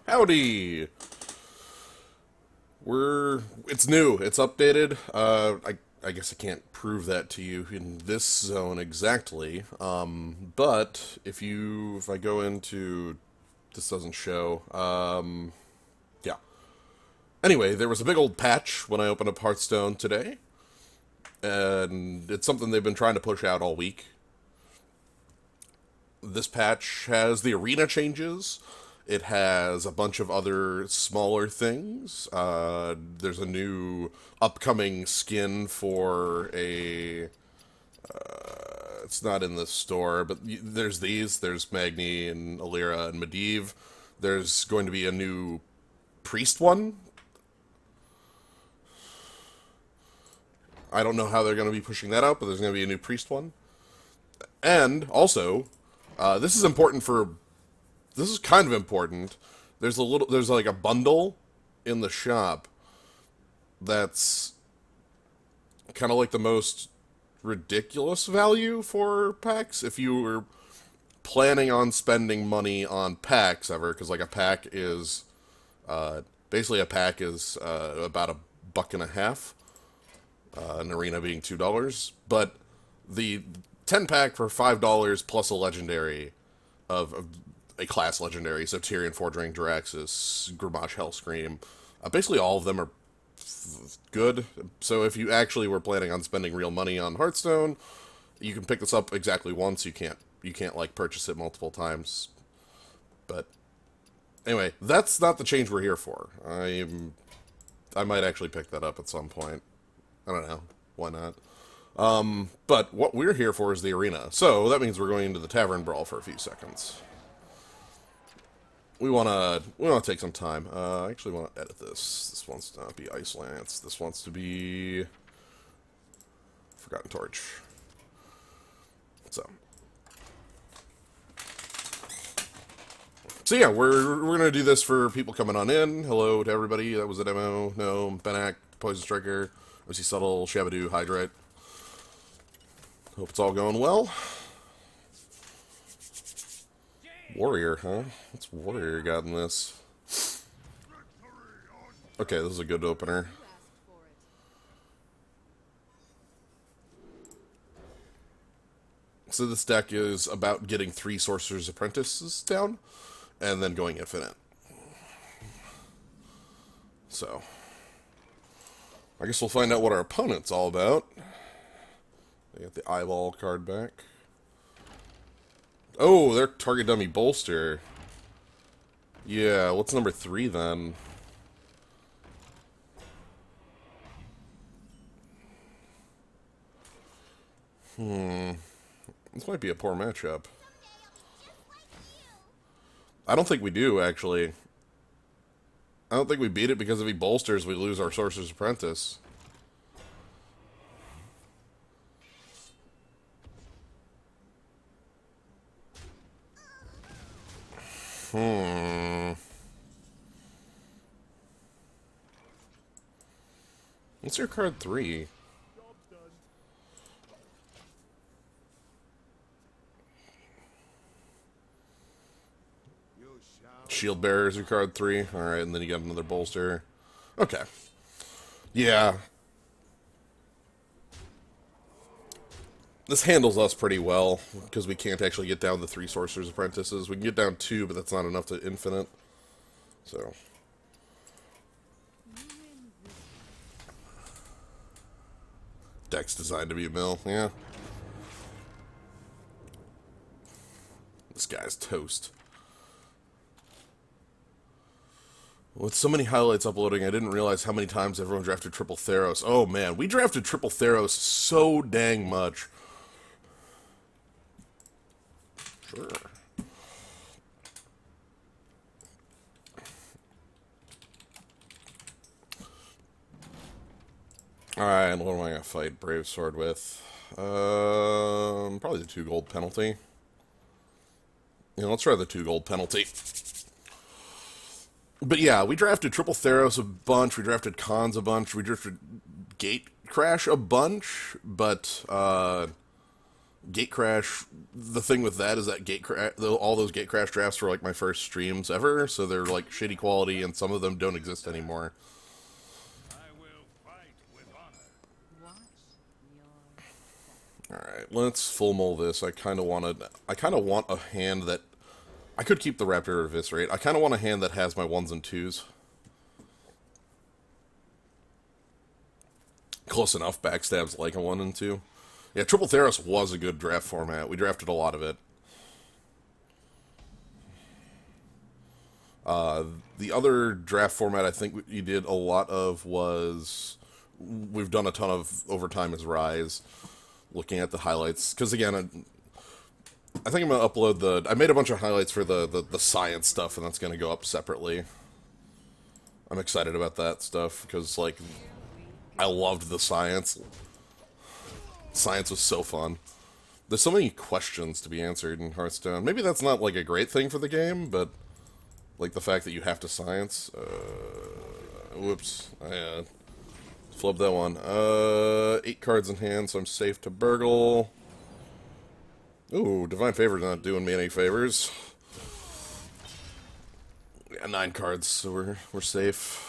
Howdy! It's new. It's updated. I guess I can't prove that to you in this zone exactly. But if I go into, this doesn't show. Yeah. Anyway, there was a big old patch when I opened up Hearthstone today, and it's something they've been trying to push out all week. This patch has the arena changes. It has a bunch of other smaller things. There's a new upcoming skin for a. It's not in the store, but there's these. There's Magni and Alira and Medivh. There's going to be a new priest one. I don't know how they're going to be pushing that out, but there's going to be a new priest one. And also, this is important for. This is kind of important. There's like a bundle in the shop that's kind of like the most ridiculous value for packs. If you were planning on spending money on packs ever, because like a pack is, basically a pack is about $1.50, an arena being $2, but the 10 pack for $5 plus a legendary of a class legendary, so Tyrion, Fordring, Jaraxxus, Grommash, Hellscream. Basically all of them are good. So if you actually were planning on spending real money on Hearthstone, you can pick this up exactly once. You can't like purchase it multiple times. But anyway, that's not the change we're here for. I might actually pick that up at some point. I don't know. Why not? But what we're here for is the arena. So that means we're going into the Tavern Brawl for a few seconds. We wanna take some time. I actually want to edit this. This wants to not be Ice Lance. This wants to be Forgotten Torch. So yeah, we're gonna do this for people coming on in. Hello to everybody. That was a demo. No, Benak, Poison Striker, OC Subtle, Shabadoo, Hydrate. Hope it's all going well. Warrior, huh? What's Warrior got in this? Okay, this is a good opener. So this deck is about getting 3 Sorcerer's Apprentices down, and then going infinite. So, I guess we'll find out what our opponent's all about. They got the eyeball card back. Oh, their target dummy bolster. Yeah, what's number 3 then? This might be a poor matchup. I don't think we do, actually. I don't think we beat it because if he bolsters, we lose our Sorcerer's Apprentice. What's your card 3? Shield Bearer is your card 3. Alright, and then you got another bolster. Okay. Yeah. This handles us pretty well, because we can't actually get down the 3 Sorcerer's Apprentices. We can get down 2, but that's not enough to infinite. So. Deck's designed to be a mill, yeah. This guy's toast. With so many highlights uploading, I didn't realize how many times everyone drafted Triple Theros. Oh man, we drafted Triple Theros so dang much. Sure. Alright, what am I gonna fight Brave Sword with? Probably the 2 gold penalty. Yeah, let's try the 2 gold penalty. But yeah, we drafted Triple Theros a bunch, we drafted Khans a bunch, we drafted Gate Crash a bunch, but Gate Crash, the thing with that is that all those Gate Crash drafts were like my first streams ever, so they're like shitty quality, and some of them don't exist anymore. Alright, let's full mull this. I kind of want a hand that... I could keep the Raptor Eviscerate. I kind of want a hand that has my 1s and 2s. Close enough, backstabs like a 1 and 2. Yeah, Triple Theros was a good draft format. We drafted a lot of it. The other draft format I think we did a lot of was... We've done a ton of Overtime as Rise. Looking at the highlights. Because again, I think I'm going to upload the... I made a bunch of highlights for the science stuff, and that's going to go up separately. I'm excited about that stuff, because, like, I loved the science. Science was so fun. There's so many questions to be answered in Hearthstone. Maybe that's not, like, a great thing for the game, but, like, the fact that you have to science... whoops. I flubbed that one. 8 cards in hand, so I'm safe to burgle. Ooh, Divine Favor's not doing me any favors. Yeah, 9 cards, so we're safe.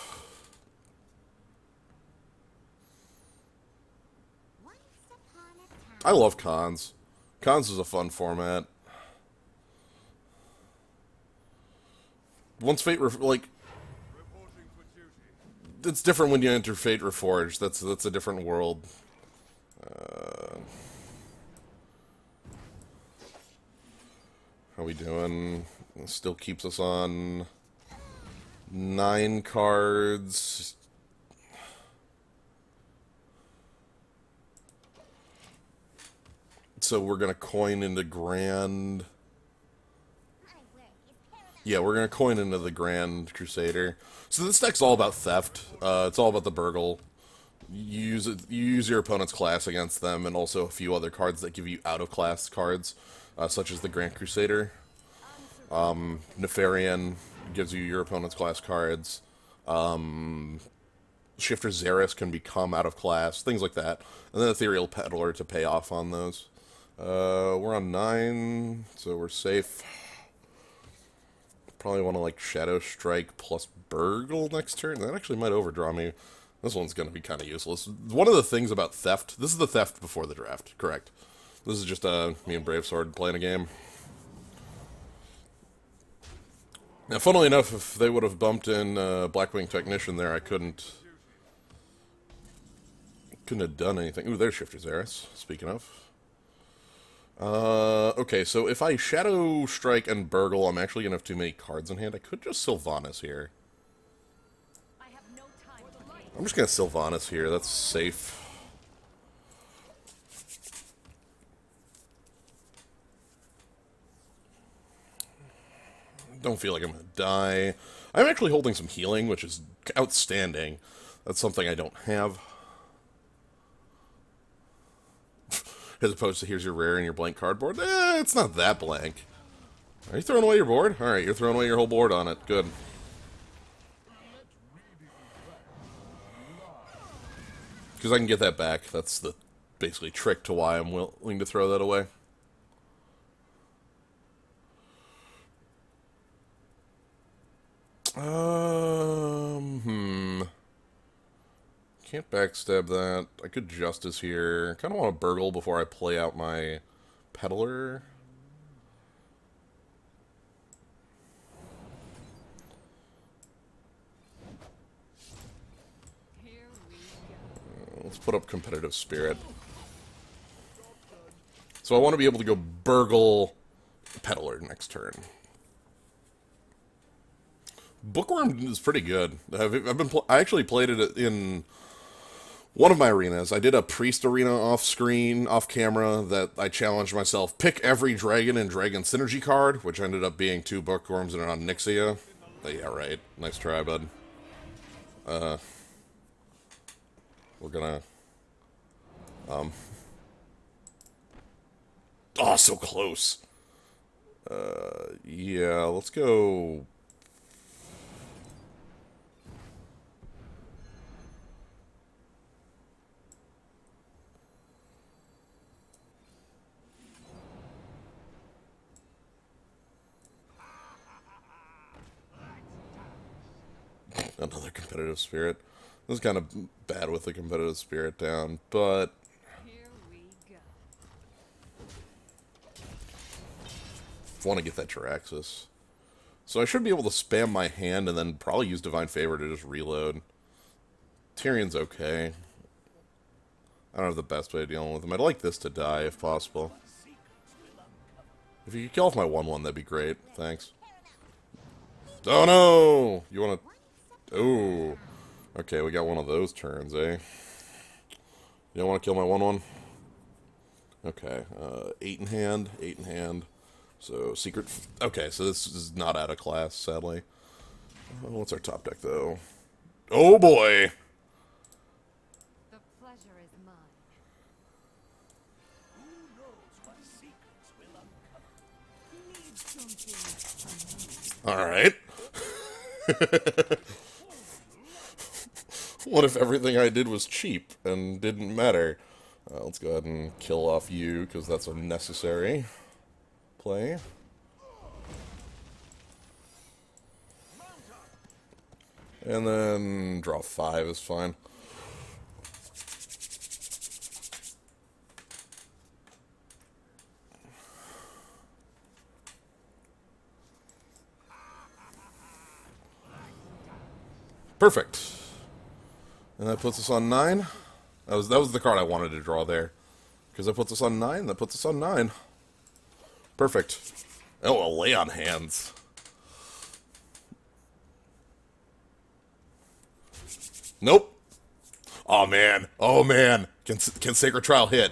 I love cons. Cons is a fun format. Once Fate, like... It's different when you enter Fate Reforged. That's a different world. How we doing? It still keeps us on 9 cards. So we're gonna coin into Grand. Yeah, we're gonna coin into the Grand Crusader. So this deck's all about theft. It's all about the burgle. You use your opponent's class against them, and also a few other cards that give you out-of-class cards, such as the Grand Crusader. Nefarian gives you your opponent's class cards. Shifter Xeris can become out of class, things like that. And then Ethereal Peddler to pay off on those. We're on 9, so we're safe. Probably want to, like, Shadow Strike plus Burgle next turn. That actually might overdraw me. This one's going to be kind of useless. One of the things about Theft... This is the Theft before the draft, correct. This is just me and Bravesword playing a game. Now, funnily enough, if they would have bumped in Blackwing Technician there, I couldn't have done anything. Ooh, there's Shifter Xeris, speaking of. Okay, so if I Shadow Strike and Burgle, I'm actually going to have too many cards in hand. I could just Sylvanas here. I'm just going to Sylvanas here. That's safe. Don't feel like I'm going to die. I'm actually holding some healing, which is outstanding. That's something I don't have. As opposed to, here's your rare and your blank cardboard. It's not that blank. Are you throwing away your board? Alright, you're throwing away your whole board on it. Good. Because I can get that back. That's the basically trick to why I'm willing to throw that away. Can't backstab that. I could Justice here. Kind of want to burgle before I play out my Peddler. Let's put up Competitive Spirit. So I want to be able to go burgle Peddler next turn. Bookworm is pretty good. I actually played it in one of my arenas. I did a priest arena off screen, off camera, that I challenged myself. Pick every dragon and dragon synergy card, which ended up being 2 bookworms and an Onyxia. Yeah, right. Nice try, bud. We're gonna... Oh, so close. Yeah, let's go... Another competitive spirit. This is kind of bad with the competitive spirit down, but Here we go. I want to get that Jiraxis. So I should be able to spam my hand and then probably use Divine Favor to just reload. Tyrion's okay. I don't have the best way of dealing with him. I'd like this to die if possible. If you could kill off my 1-1, that'd be great. Thanks. Oh no! You wanna... Oh. Okay, we got one of those turns, eh? You don't want to kill my 1-1? Okay, 8 in hand, 8 in hand. So, secret... Okay, so this is not out of class, sadly. What's our top deck, though? Oh boy! The pleasure is mine. Need something. Alright. What if everything I did was cheap and didn't matter? Let's go ahead and kill off you, because that's a necessary play. And then draw 5 is fine. Perfect. And that puts us on 9. That was the card I wanted to draw there. Because that puts us on 9, that puts us on 9. Perfect. Oh, a lay on hands. Nope. Oh man. Oh man. Can Sacred Trial hit?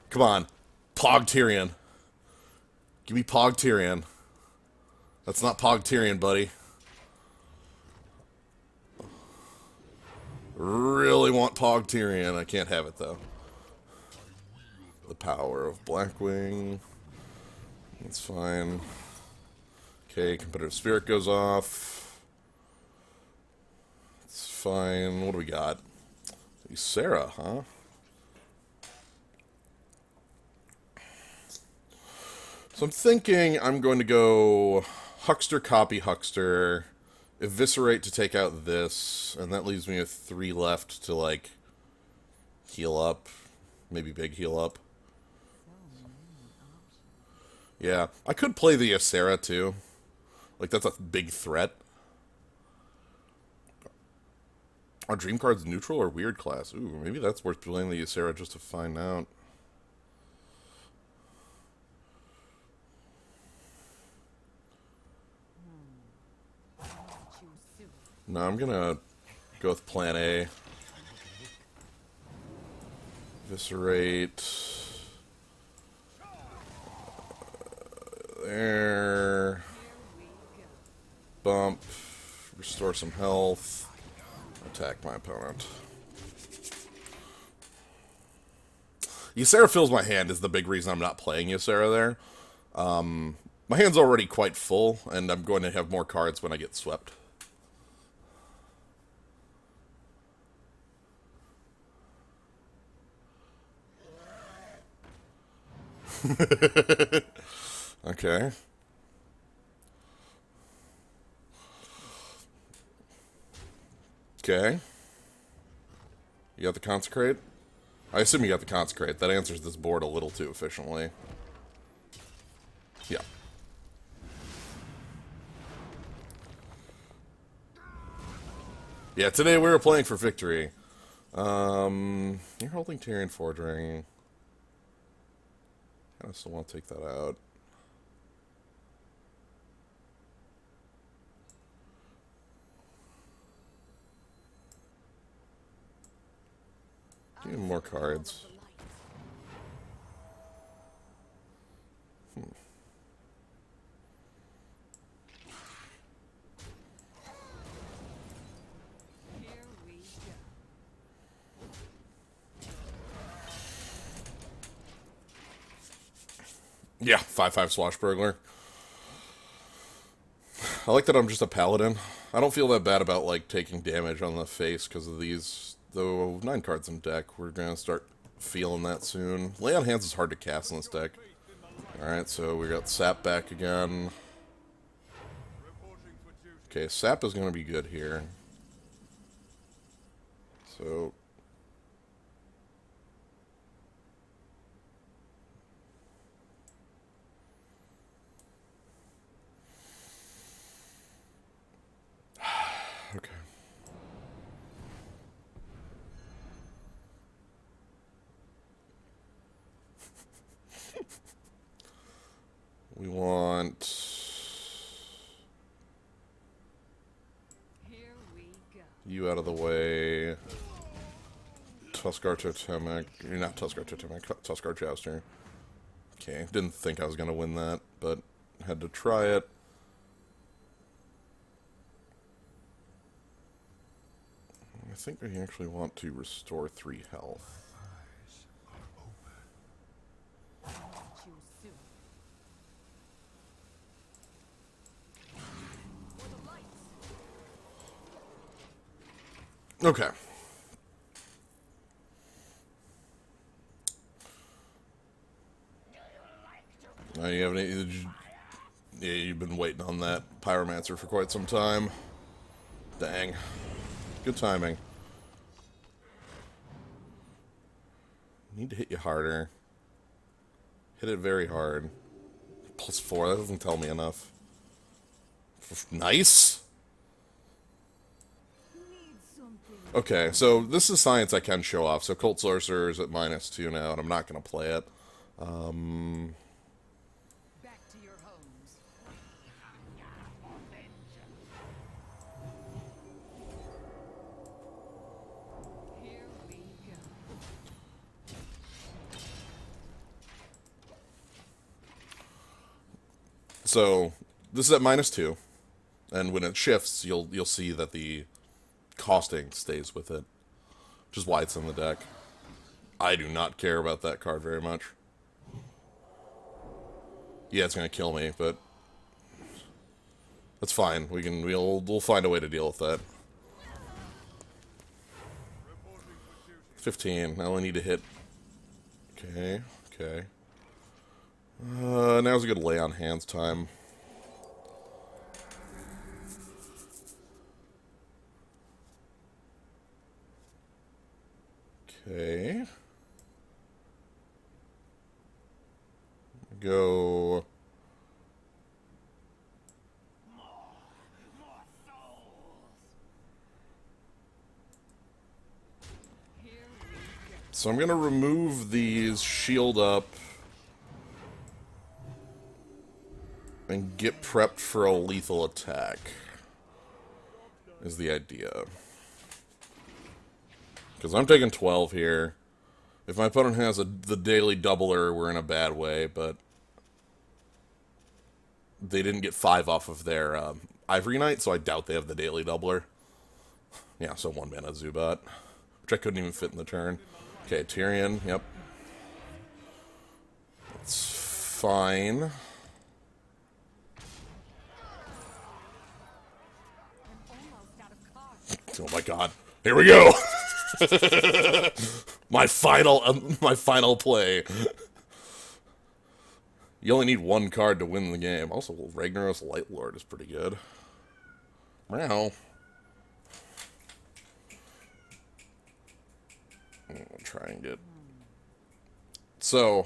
Come on. Pog Tyrion. Give me Pog Tyrion. That's not Pog Tyrion, buddy. Really want Pog Tyrion. I can't have it, though. The power of Blackwing. That's fine. Okay, Competitive Spirit goes off. It's fine. What do we got? Sarah, huh? So I'm thinking I'm going to go Huckster, copy Huckster, Eviscerate to take out this, and that leaves me with 3 left to, like, heal up. Maybe big heal up. Yeah, I could play the Ysera, too. Like, that's a big threat. Are dream cards neutral or weird class? Ooh, maybe that's worth playing the Ysera just to find out. No, I'm gonna go with plan A. Eviscerate. There. Bump. Restore some health. Attack my opponent. Ysera fills my hand is the big reason I'm not playing Ysera there. My hand's already quite full, and I'm going to have more cards when I get swept. Okay. Okay. You got the Consecrate? I assume you got the Consecrate. That answers this board a little too efficiently. Yeah. Yeah, today we were playing for victory. You're holding Tyrion Forging. I still want to take that out. Give me more cards. Here we go. Yeah, 5/5 Swashbuckler. I like that I'm just a paladin. I don't feel that bad about, like, taking damage on the face because of these, though 9 cards in deck. We're going to start feeling that soon. Lay on Hands is hard to cast in this deck. Alright, so we got Sap back again. Okay, Sap is going to be good here. So... okay. We want... Here we go. you out of the way. Tuskar Totemic. You're not Tuskar Totemic. Tuskar Jouster. Okay, didn't think I was going to win that, but had to try it. I think we actually want to restore 3 health. Choose soon. For the lights. Okay. You have any... yeah, you've been waiting on that Pyromancer for quite some time. Dang. Good timing. Need to hit you harder. Hit it very hard. +4, that doesn't tell me enough. Nice! Need something. Okay, so this is science I can show off. So Cult Sorcerer is at -2 now, and I'm not going to play it. Back to your homes. Here we go. So this is at -2, and when it shifts, you'll see that the costing stays with it, which is why it's in the deck. I do not care about that card very much. Yeah, it's gonna kill me, but that's fine. We'll find a way to deal with that. 15. I only need to hit. Okay, okay. Now's a good lay on hands time. Okay. Go. Here we go. So I'm gonna remove these, shield up, and get prepped for a lethal attack, is the idea. Because I'm taking 12 here. If my opponent has the daily doubler, we're in a bad way, but they didn't get 5 off of their Ivory Knight, so I doubt they have the daily doubler. Yeah, so 1 mana Zubat, which I couldn't even fit in the turn. Okay, Tyrion, yep. That's fine. I'm almost out of cards. Oh my god. Here we go! my final play. You only need 1 card to win the game. Also, Ragnaros Lightlord is pretty good. Meow. I'll try and get... So,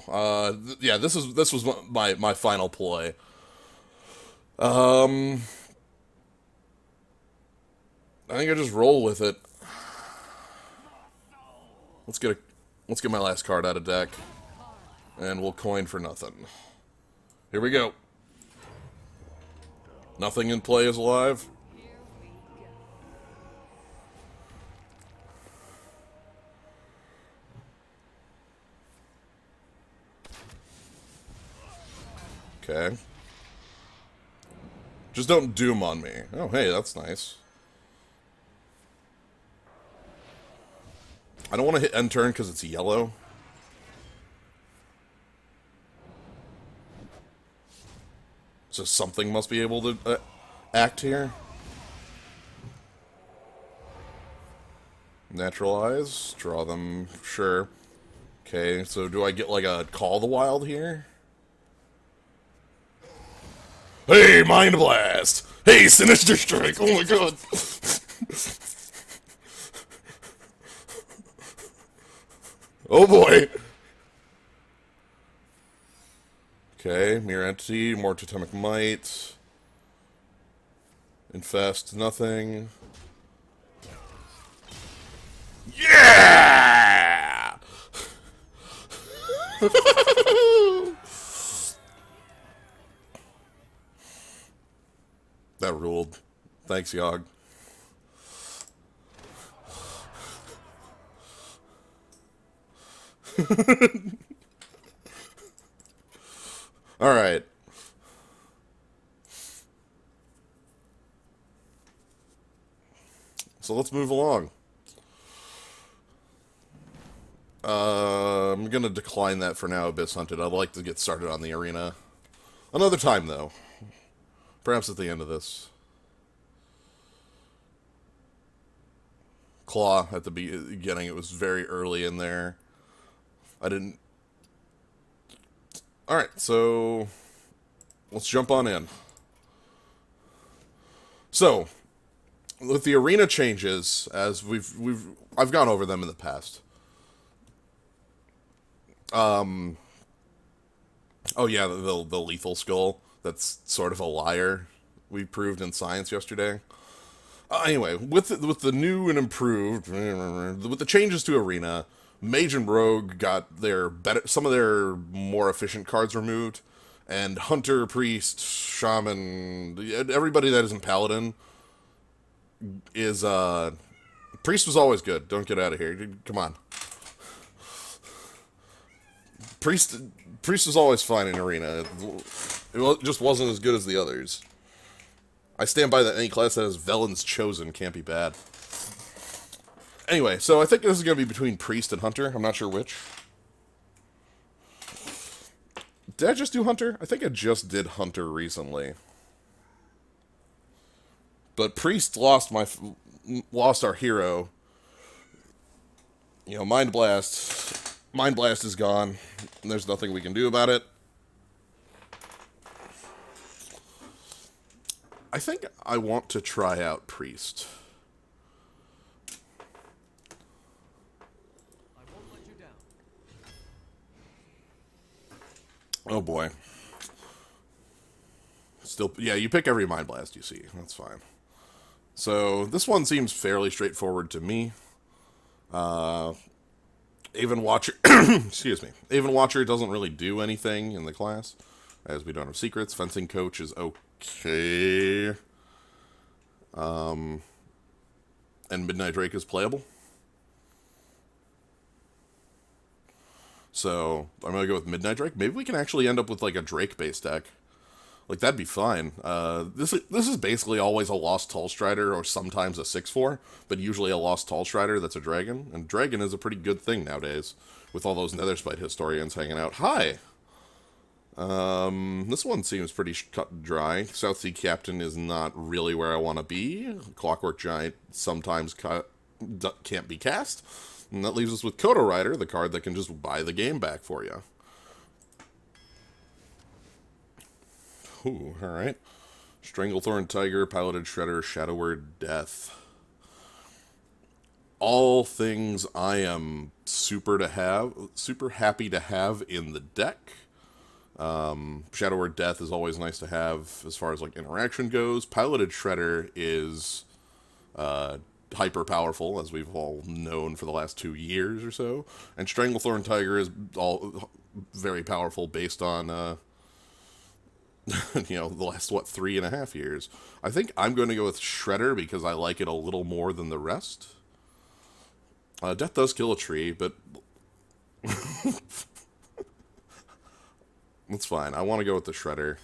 yeah, this was my final play. I think I just roll with it. Let's get my last card out of deck, and we'll coin for nothing. Here we go. Nothing in play is alive. Here we go. Okay. Just don't doom on me. Oh, hey, that's nice. I don't want to hit end turn because it's yellow. So something must be able to act here. Naturalize. Draw them. Sure. Okay, so do I get like a Call the Wild here? Hey, Mind Blast! Hey, Sinister Strike! Oh my god! Oh boy! Okay, Mirror Entity, more Totemic Might. Infest, nothing. Yeah! That ruled. Thanks, Yogg. Alright. So let's move along. I'm gonna decline that for now, Abyss Hunted. I'd like to get started on the arena. Another time, though. Perhaps at the end of this. Claw at the beginning. It was very early in there. I didn't... Alright, so... let's jump on in. So, with the arena changes, as I've gone over them in the past. Oh yeah, the lethal skull. That's sort of a liar. We proved in science yesterday. Anyway, with the new and improved, with the changes to arena, Mage and Rogue got some of their more efficient cards removed, and Hunter, Priest, Shaman, everybody that isn't Paladin is Priest was always good. Don't get out of here. Come on. Priest was always fine in arena. It just wasn't as good as the others. I stand by that. Any class that has Velen's Chosen can't be bad. Anyway, so I think this is going to be between Priest and Hunter. I'm not sure which. Did I just do Hunter? I think I just did Hunter recently. But Priest lost our hero. You know, Mind Blast. Mind Blast is gone. And there's nothing we can do about it. I think I want to try out Priest. I won't let you down. Oh boy. Still, yeah, you pick every Mind Blast you see. That's fine. So, this one seems fairly straightforward to me. Aven Watcher, excuse me. Aven Watcher doesn't really do anything in the class, as we don't have secrets. Fencing Coach is okay. And Midnight Drake is playable. So, I'm gonna go with Midnight Drake. Maybe we can actually end up with, like, a Drake-based deck. Like, that'd be fine. This is basically always a Lost Tall Strider, or sometimes a 6/4, but usually a Lost Tall Strider that's a dragon. And dragon is a pretty good thing nowadays, with all those Netherspite historians hanging out. Hi! This one seems pretty cut and dry. South Sea Captain is not really where I want to be. Clockwork Giant sometimes can't be cast. And that leaves us with Kodo Rider, the card that can just buy the game back for you. Ooh, alright. Stranglethorn Tiger, Piloted Shredder, Shadower Death. All things I am super happy to have in the deck. Shadower Death is always nice to have as far as like interaction goes. Piloted Shredder is hyper powerful, as we've all known for the last 2 years or so. And Stranglethorn Tiger is all very powerful based on you know, the last, 3.5 years. I think I'm going to go with Shredder because I like it a little more than the rest. Death does kill a tree, but that's fine. I want to go with the Shredder.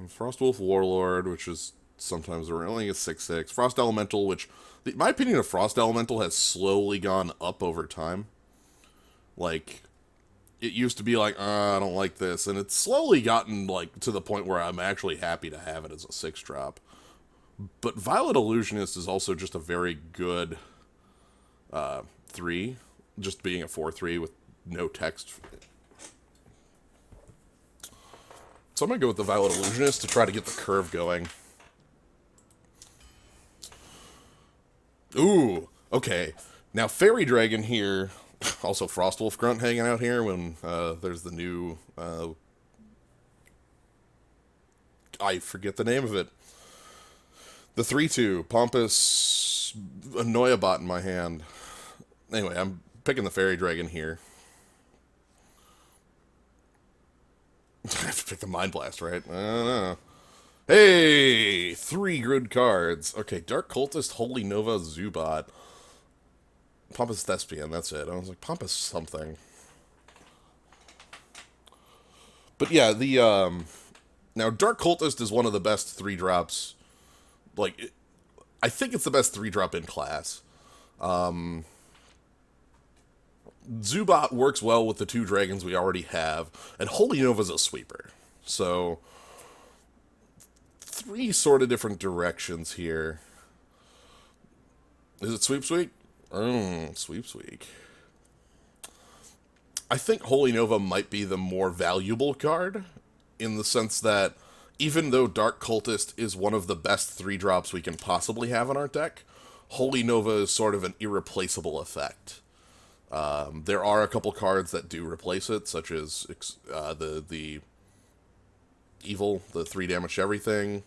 Frostwolf Warlord, which is sometimes only a 6/6. Frost Elemental, which, my opinion of Frost Elemental has slowly gone up over time. Like, it used to be like, I don't like this, and it's slowly gotten, like, to the point where I'm actually happy to have it as a 6-drop. But Violet Illusionist is also just a very good 3, just being a 4/3 with no text. So I'm going to go with the Violet Illusionist to try to get the curve going. Ooh, okay. Now, Fairy Dragon here, also Frostwolf Grunt hanging out here when there's the new... I forget the name of it. The 3-2, Pompous Annoyabot in my hand. Anyway, I'm picking the Fairy Dragon here. I have to pick the Mind Blast, right? I don't know. Hey! 3 good cards. Okay, Dark Cultist, Holy Nova, Zubat. Pompous Thespian, that's it. I was like, Pompous something. But yeah, the, now, Dark Cultist is one of the best 3-drops. Like, I think it's the best 3-drop in class. Zubat works well with the 2 dragons we already have, and Holy Nova's a sweeper. So, 3 sort of different directions here. Is it Sweeps Week? Sweeps Week. I think Holy Nova might be the more valuable card, in the sense that even though Dark Cultist is one of the best 3-drops we can possibly have in our deck, Holy Nova is sort of an irreplaceable effect. There are a couple cards that do replace it, such as the Evil, the 3 damage to everything,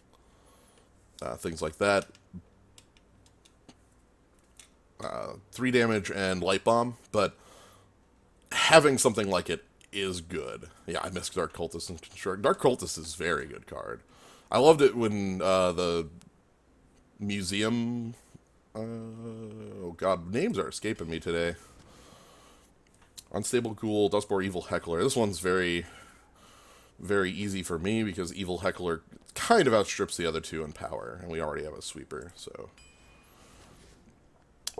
things like that. 3 damage and Light Bomb, but having something like it is good. Yeah, I missed Dark Cultist and Construct. Dark Cultist is a very good card. I loved it when the museum... oh god, names are escaping me today. Unstable Ghoul, Dustboar, Evil Heckler. This one's very, very easy for me because Evil Heckler kind of outstrips the other 2 in power, and we already have a sweeper, so...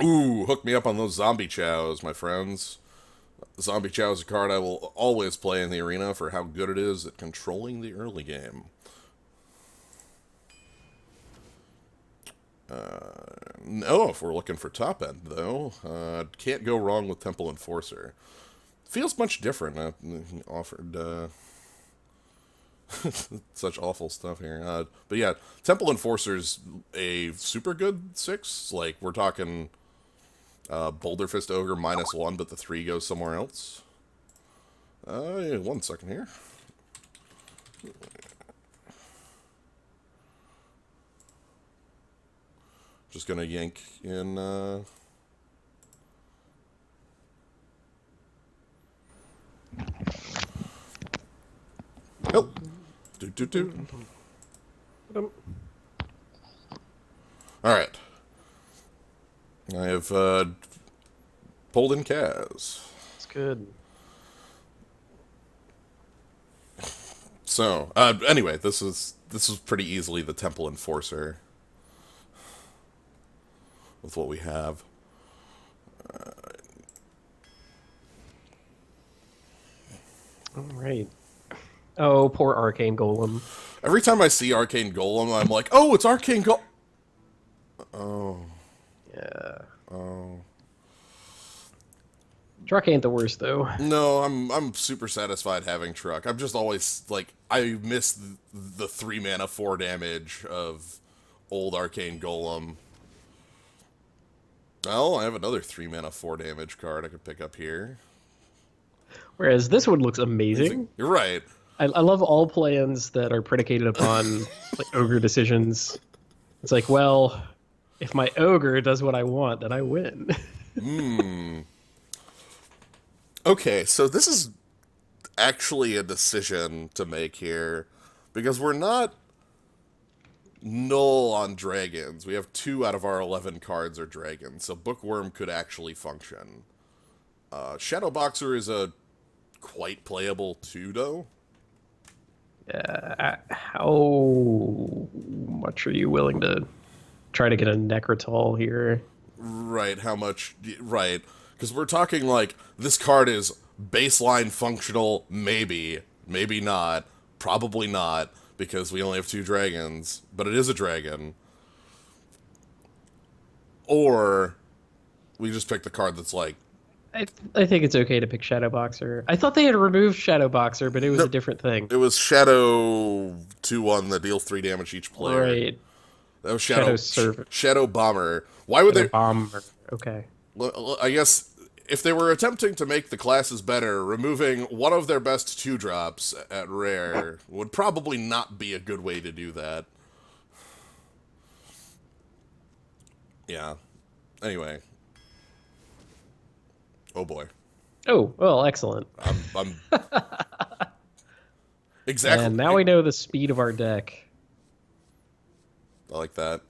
Ooh, hook me up on those Zombie Chows, my friends. Zombie Chow is a card I will always play in the arena for how good it is at controlling the early game. No, if we're looking for top end, though, can't go wrong with Temple Enforcer. Feels much different. He offered such awful stuff here. But yeah, Temple Enforcer's a super good 6. Like, we're talking Boulder Fist Ogre -1, but the 3 goes somewhere else. Yeah, 1 second here. Just gonna yank in, Oh! Do. Alright. I have, pulled in Kaz. It's good. So, anyway, this is pretty easily the Temple Enforcer. With what we have. Alright. Oh, poor Arcane Golem. Every time I see Arcane Golem, I'm like, oh, it's Arcane Golem! Oh. Yeah. Oh. Truck ain't the worst, though. No, I'm super satisfied having Truck. I'm just always, like, I miss the 3 mana 4 damage of old Arcane Golem. Well, I have another 3 mana 4 damage card I could pick up here. Whereas this one looks amazing. You're right. I love all plans that are predicated upon like ogre decisions. It's like, well, if my ogre does what I want, then I win. Okay, so this is actually a decision to make here, because we're not null on dragons. We have 2 out of our 11 cards are dragons, so Bookworm could actually function. Shadow Boxer is a quite playable 2, though. How much are you willing to try to get a Necrotol here? Right, how much... Right, because we're talking, like, this card is baseline functional, maybe not, probably not, because we only have 2 dragons, but it is a dragon. Or we just pick the card that's like... I think it's okay to pick Shadow Boxer. I thought they had removed Shadow Boxer, but it was a different thing. It was Shadow 2/1 that deals 3 damage each player. Right. That was Shadow Servant. Shadow Bomber. Why would Shadow they... Bomber. Okay. I guess if they were attempting to make the classes better, removing one of their best 2-drops at rare would probably not be a good way to do that. Yeah. Anyway. Oh boy. Oh, well, excellent. I'm exactly. And now we know the speed of our deck. I like that.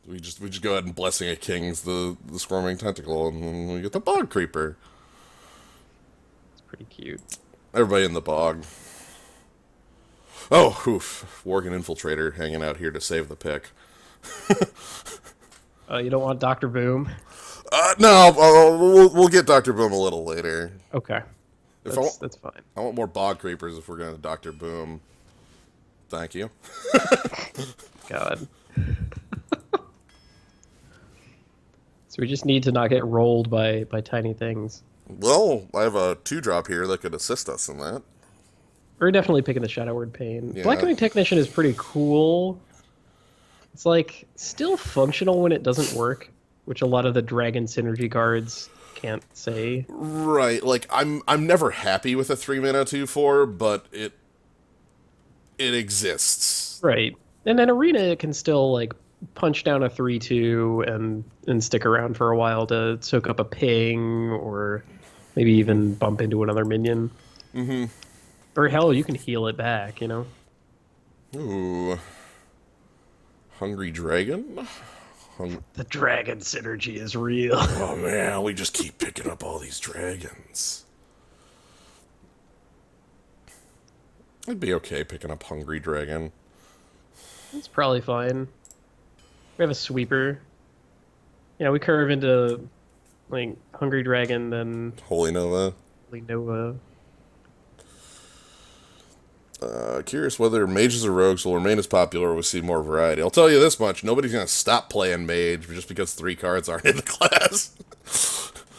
We just go ahead and Blessing a King's the Squirming Tentacle, and then we get the Bog Creeper. It's pretty cute. Everybody in the bog. Oh, oof. Worgen Infiltrator hanging out here to save the pick. You don't want Dr. Boom? No, we'll get Dr. Boom a little later. Okay. That's fine. I want more Bog Creepers if we're going to Dr. Boom. Thank you. God. So we just need to not get rolled by tiny things. Well, I have a 2-drop here that could assist us in that. We're definitely picking the Shadow Word Pain. Yeah. Black Wing Technician is pretty cool. It's like still functional when it doesn't work, which a lot of the Dragon Synergy cards can't say. Right, like I'm never happy with a 3-mana 2/4, but it exists. Right. And in Arena it can still like punch down a 3/2 and stick around for a while to soak up a ping or maybe even bump into another minion. Mm-hmm. Or hell, you can heal it back, you know? Ooh. Hungry Dragon? The dragon synergy is real. Oh man, we just keep picking up all these dragons. I'd be okay picking up Hungry Dragon. It's probably fine. We have a sweeper. Yeah, we curve into like Hungry Dragon, then Holy Nova. Holy Nova. Curious whether mages or rogues will remain as popular or we see more variety. I'll tell you this much, nobody's going to stop playing mage just because 3 cards aren't in the class.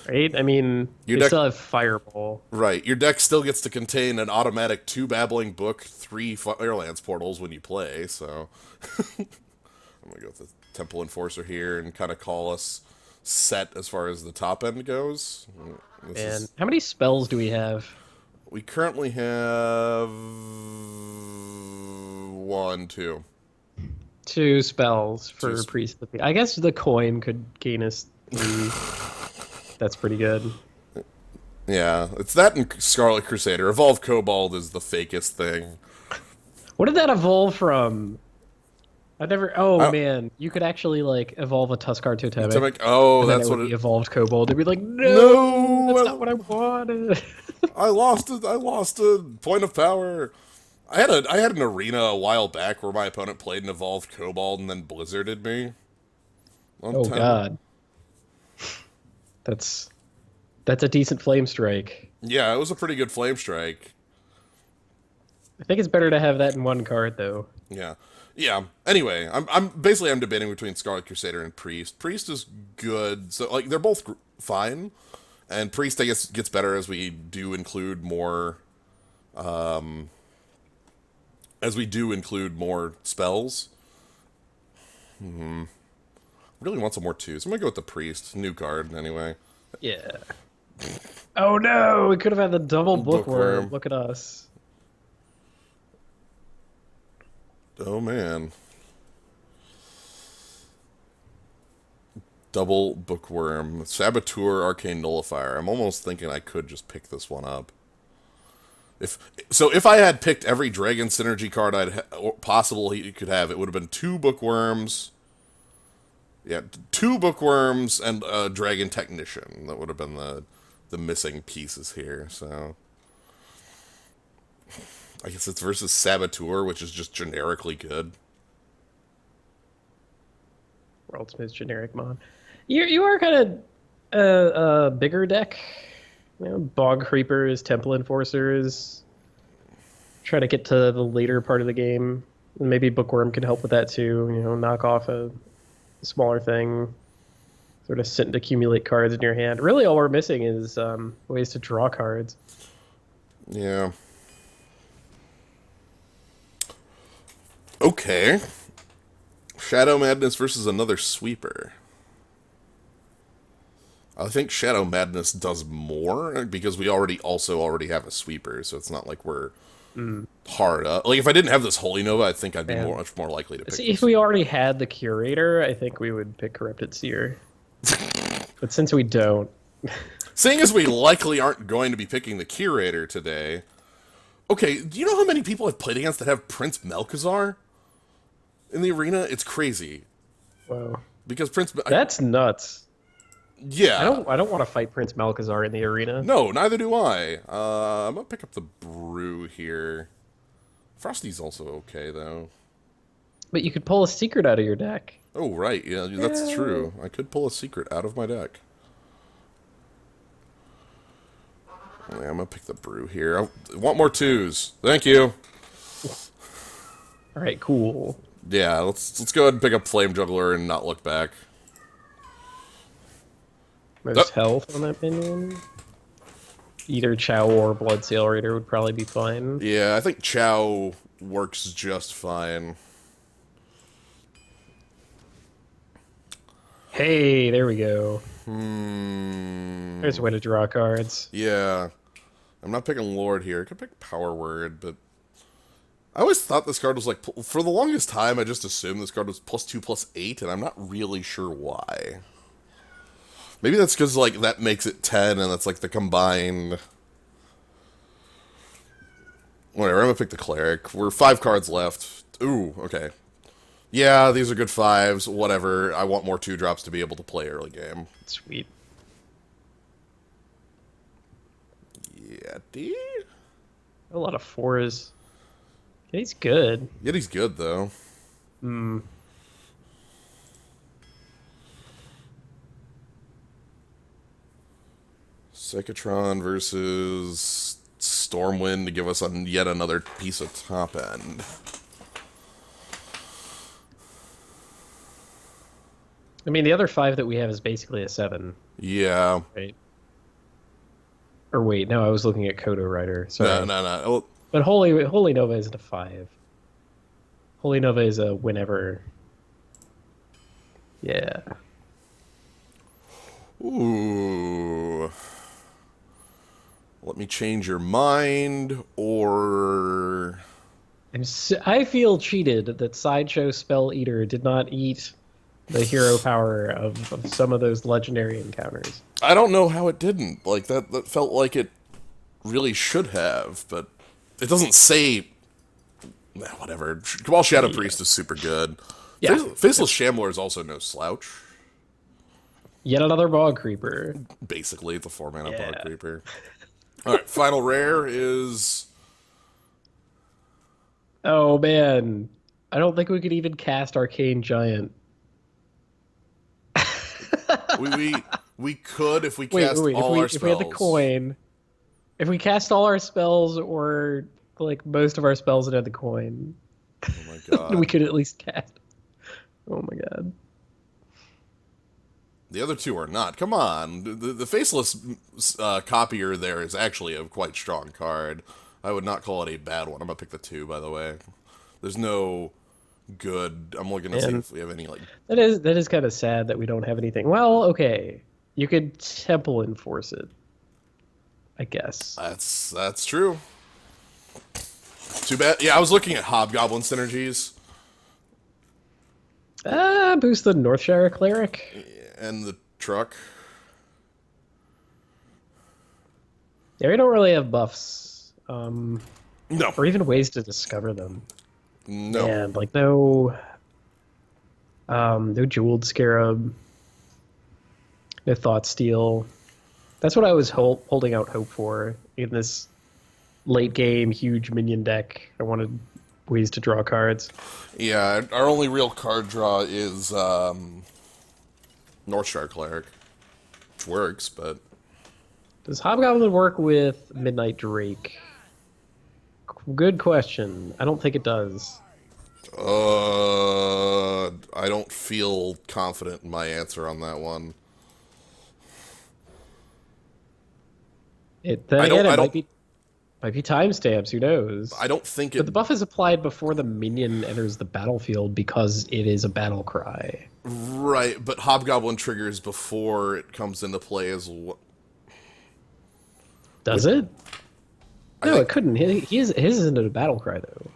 Right? I mean, Your you deck- still have Fireball. Right, your deck still gets to contain an automatic 2 Babbling Book, 3 Firelands portals when you play, so... I'm going to go with the Temple Enforcer here and kind of call us set as far as the top end goes. And how many spells do we have? We currently have 1, 2. 2 spells for Two Priest. I guess the coin could gain us 3. That's pretty good. Yeah, it's that and Scarlet Crusader. Evolve Cobalt is the fakest thing. What did that evolve from? I never. Oh man, you could actually like evolve a Tuskar Totemic. Oh, and then that's it what would be it. evolved Kobold. It'd be like, No, no, that's not what I wanted. I lost a point of power. I had an arena a while back where my opponent played an evolved Kobold and then blizzarded me. Oh god, that's a decent flame strike. Yeah, it was a pretty good flame strike. I think it's better to have that in one card though. Yeah. Yeah. Anyway, I'm debating between Scarlet Crusader and Priest. Priest is good. So like they're both fine, and Priest I guess gets better as we do include more spells. Really want some more 2s. I'm gonna go with the Priest. New card anyway. Yeah. Oh no, we could have had the double Bookworm. bookworm. Look at us. Oh man. Double Bookworm. Saboteur, Arcane Nullifier. I'm almost thinking I could just pick this one up. If I had picked every Dragon Synergy card possible he could have, it would have been 2 Bookworms. Yeah, 2 Bookworms and a Dragon Technician. That would have been the missing pieces here, so... I guess it's versus Saboteur, which is just generically good. World's most generic mod. You are kind of a bigger deck. You know, Bog Creepers, Temple Enforcers. Try to get to the later part of the game. And maybe Bookworm can help with that too. You know, knock off a smaller thing. Sort of sit and accumulate cards in your hand. Really, all we're missing is ways to draw cards. Yeah. Okay. Shadow Madness versus another sweeper. I think Shadow Madness does more because we already have a sweeper, so it's not like we're hard up. Like if I didn't have this Holy Nova, I think I'd be Man. much more likely to pick See, if this. we already had the Curator, I think we would pick Corrupted Seer. But since we don't, Seeing as we likely aren't going to be picking the Curator today, okay, do you know how many people I've played against that have Prince Melchizar in the arena? It's crazy. well, Because that's nuts. yeah. I don't want to fight Prince Malchazar in the arena. No, neither do I. I'm gonna pick up the Brew here. Frosty's also okay, though. But you could pull a secret out of your deck. Oh, right, yeah, that's Yeah. true. I could pull a secret out of my deck. Yeah, I'm gonna pick the Brew here. I want more 2s. Thank you. All right, cool. Yeah, let's go ahead and pick up Flame Juggler and not look back. Most health on that minion. Either Chow or Blood Sailrator would probably be fine. Yeah, I think Chow works just fine. Hey, there we go. There's a way to draw cards. Yeah. I'm not picking Lord here. I could pick Power Word, but I always thought this card was like, for the longest time, I just assumed this card was +2/+8, and I'm not really sure why. Maybe that's because, like, that makes it 10, and that's, like, the combined... Whatever, I'm gonna pick the Cleric. We're 5 cards left. Ooh, okay. Yeah, these are good 5s, whatever. I want more 2-drops to be able to play early game. Sweet. Yeti? A lot of 4s. He's good. Yeti's good, though. Psychotron versus Stormwind to give us yet another piece of top end. I mean, the other 5 that we have is basically a 7, Yeah. right? Or wait, no, I was looking at Kodo Rider. Sorry. No. Well, But Holy Nova isn't a 5. Holy Nova is a whenever. Yeah. ooh. Let me change your mind, or... I feel cheated that Sideshow Spell Eater did not eat the hero power of some of those legendary encounters. I don't know how it didn't. Like, that felt like it really should have, but it doesn't say... Whatever. Cabal Shadow Priest is super good. Yeah. Faceless Shambler is also no slouch. Yet another Bog Creeper. Basically, it's a 4-mana Yeah. Bog Creeper. Alright, final rare is... Oh man, I don't think we could even cast Arcane Giant. We could if we cast all our spells. If we had the coin, if we cast all our spells or like most of our spells that had the coin, Oh my god. we could at least cast. Oh my god. The other two are not. Come on. The Faceless copier there is actually a quite strong card. I would not call it a bad one. I'm going to pick the 2, by the way. There's no good... I'm looking to see if we have any, like... That is kind of sad that we don't have anything. Well, okay. You could Temple Enforce it, I guess. That's true. Too bad. Yeah, I was looking at Hobgoblin synergies. Boost the Northshire Cleric. And the truck. Yeah, we don't really have buffs. No. Or even ways to discover them. No. And like no Jeweled Scarab, no Thought Steal. That's what I was holding out hope for in this late game huge minion deck. I wanted ways to draw cards. Yeah, our only real card draw is Northshire Cleric. Which works, but... Does Hobgoblin work with Midnight Drake? Good question. I don't think it does. I don't feel confident in my answer on that one. It might be. Might be timestamps, who knows? I don't think But it... the buff is applied before the minion enters the battlefield because it is a battle cry. Right, but Hobgoblin triggers before it comes into play as well. Does it? I No, think- it couldn't. His isn't a battle cry, though.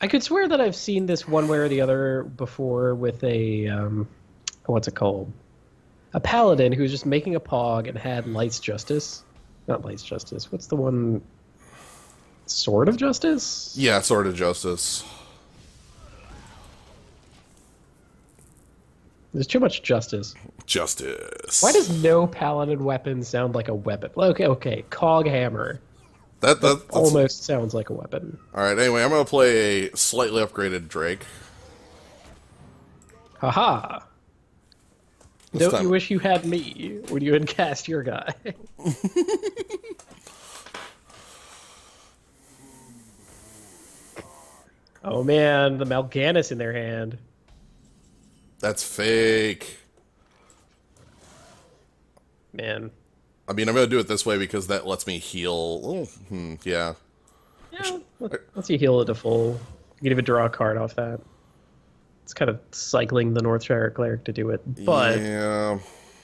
I could swear that I've seen this one way or the other before with a, what's it called? A paladin who was just making a pog and had Light's Justice. Not Light's Justice. What's the one? Sword of Justice? Yeah, Sword of Justice. There's too much justice. Justice. Why does no paladin weapon sound like a weapon? Okay. Cog hammer. That's Almost sounds like a weapon. Alright, anyway, I'm going to play a slightly upgraded Drake. Haha. This Don't time- you wish you had me when you cast your guy? Oh man, the Mal'Ganis in their hand. That's fake. Man. I mean, I'm going to do it this way because that lets me heal. Oh, yeah. Yeah, let's you heal it to full. You can even draw a card off that. It's kind of cycling the Northshire Cleric to do it. But Yeah.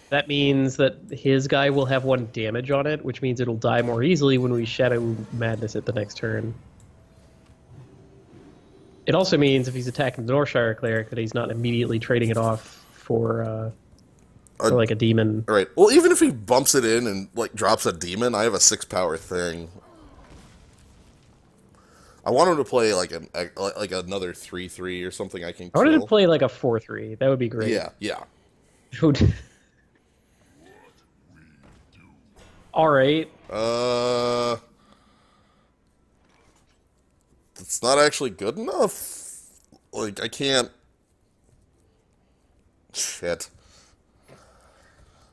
that means that his guy will have 1 damage on it, which means it'll die more easily when we Shadow Madness it the next turn. It also means if he's attacking the Northshire Cleric that he's not immediately trading it off for like a demon. Alright, well, even if he bumps it in and, like, drops a demon, I have a 6-power thing. I want him to play, like, another 3/3 or something I can I kill. wanted to play like a 4/3. That would be great. Yeah. All right. It's not actually good enough. Like, I can't... Shit.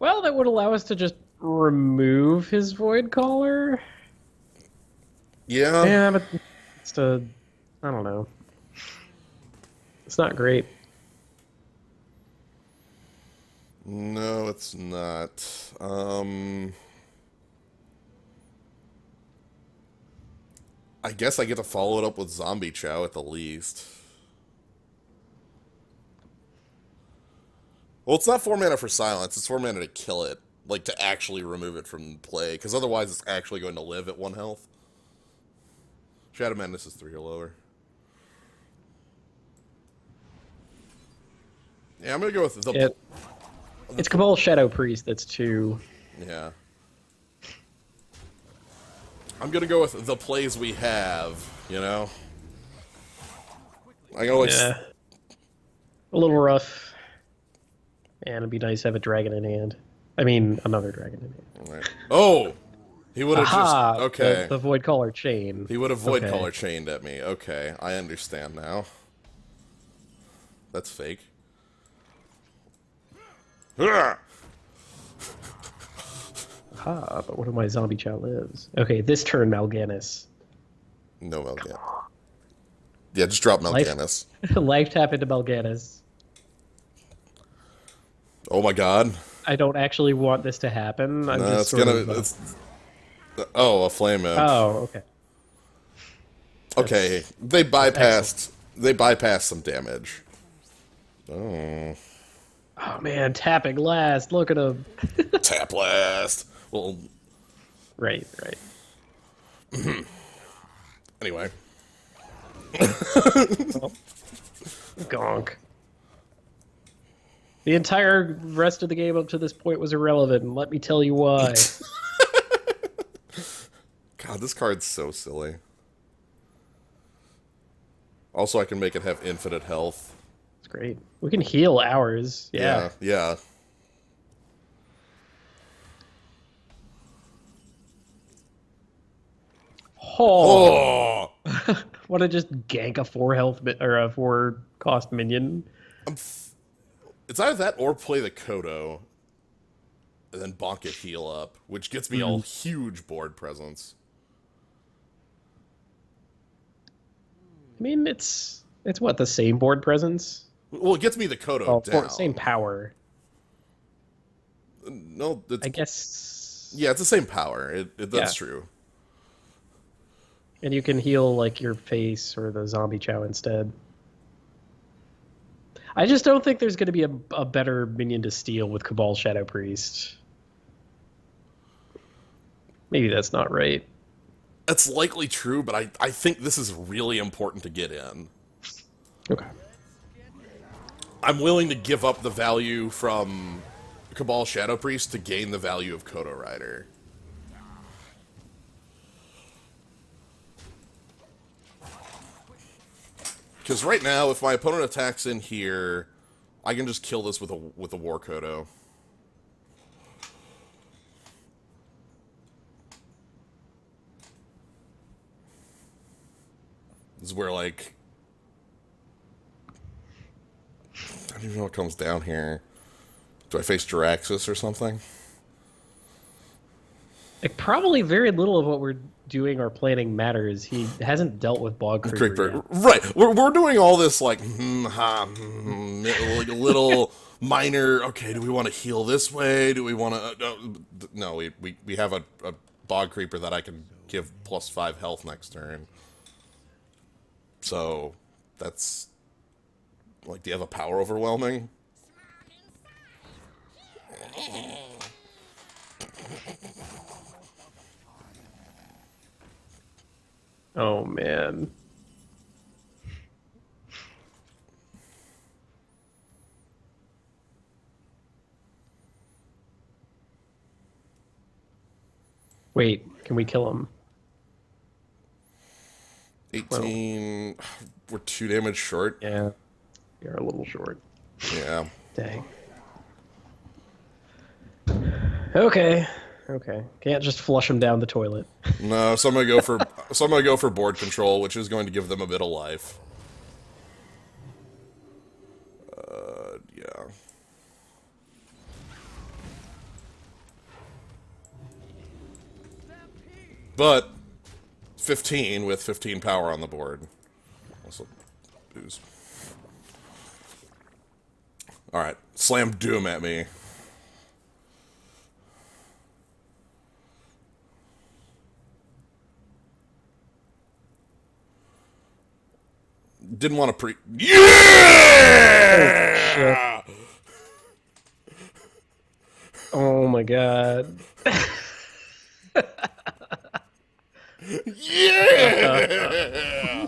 Well, that would allow us to just remove his Void Caller. Yeah. Yeah, but it's I don't know. It's not great. No, it's not. I guess I get to follow it up with Zombie Chow at the least. Well, it's not 4 mana for silence, it's 4 mana to kill it. Like, to actually remove it from play, because otherwise it's actually going to live at 1 health. Shadow Madness is 3 or lower. Yeah, I'm gonna go with the... It's Cabal Shadow Priest that's 2. Yeah. I'm gonna go with the plays we have, you know? I can always... Yeah. A little rough. And it'd be nice to have a dragon in hand. I mean, another dragon in hand. Right. Oh! He would have Aha! just... Okay. The Void Caller chain. He would have Void Okay. Color chained at me. Okay, I understand now. That's fake. Ah! Ah, but what if my Zombie Chow lives? Okay, this turn, Mal'Ganis. No Mal'Ganis. Yeah, just drop Mal'Ganis. Life tap into Mal'Ganis. Oh my god. I don't actually want this to happen. I'm No, just it's sort gonna... of, It's... Oh, a Flame Imp. Oh, okay. Okay, they bypassed some damage. Oh. Oh man, tapping last. Look at him. Tap last. Well, Right. anyway. Gonk. The entire rest of the game up to this point was irrelevant, and let me tell you why. God, this card's so silly. Also, I can make it have infinite health. It's great. We can heal ours. Yeah. Yeah. Oh. Oh! Want to just gank a 4 health or a 4 cost minion? It's either that or play the Kodo. And then bonk it heal up, which gets me all huge board presence. I mean, it's what, the same board presence? Well, it gets me the Kodo Oh, down. same power. No, it's, I guess. Yeah, it's the same power. That's Yeah. true. And you can heal like your face or the zombie chow instead. I just don't think there's going to be a better minion to steal with Cabal Shadow Priest. Maybe that's not right. That's likely true, but I think this is really important to get in. Okay. I'm willing to give up the value from Cabal Shadow Priest to gain the value of Kodo Rider. Because right now, if my opponent attacks in here, I can just kill this with a War Kodo. This is where, like... I don't even know what comes down here. Do I face Jiraxis or something? Like, probably very little of what we're doing or planning matters. He hasn't dealt with Bog Creeper yet. Right. We're doing all this, like, like a little minor, okay, do we want to heal this way? Do we want to... no, we have a Bog Creeper that I can give +5 health next turn. So, that's... Like, do you have a power overwhelming? Oh, man. Wait, can we kill him? 18... We're 2 damage short. Yeah, we are a little short. Yeah. Dang. Okay. Okay. Can't just flush him down the toilet. No, so I'm gonna go for board control, which is going to give them a bit of life. Yeah. But 15 with 15 power on the board. Also booze. Alright, slam Doom at me. Didn't want to Yeah! Oh my god. Yeah!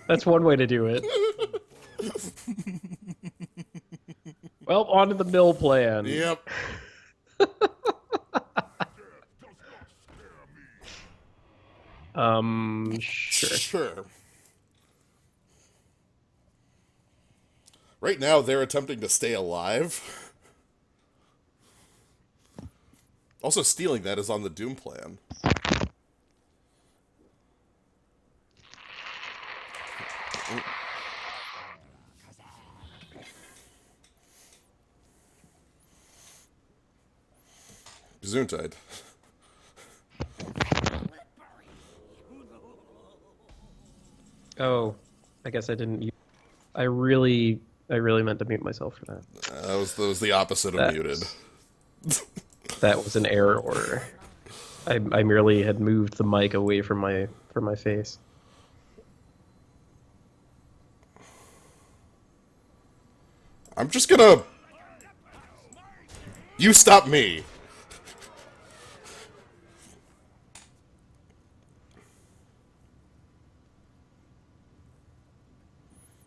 That's one way to do it. Well, on to the mill plan. Yep. Sure. Sure. Right now, they're attempting to stay alive. Also, stealing that is on the Doom plan. Gesundheit. Oh, I guess I didn't. I really meant to mute myself for that. That was the opposite of muted. That was an error order. I merely had moved the mic away from my face. I'm just gonna... You stop me!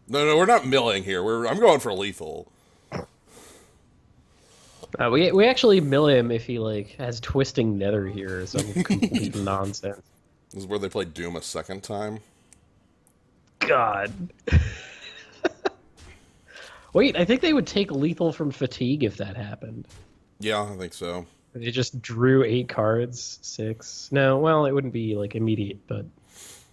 No, we're not milling here. I'm going for lethal. We actually mill him if he like has twisting nether here or some complete nonsense. This is where they play Doom a second time. God. Wait, I think they would take lethal from fatigue if that happened. Yeah, I think so. They just drew 8 cards, 6. No, well, it wouldn't be like immediate, but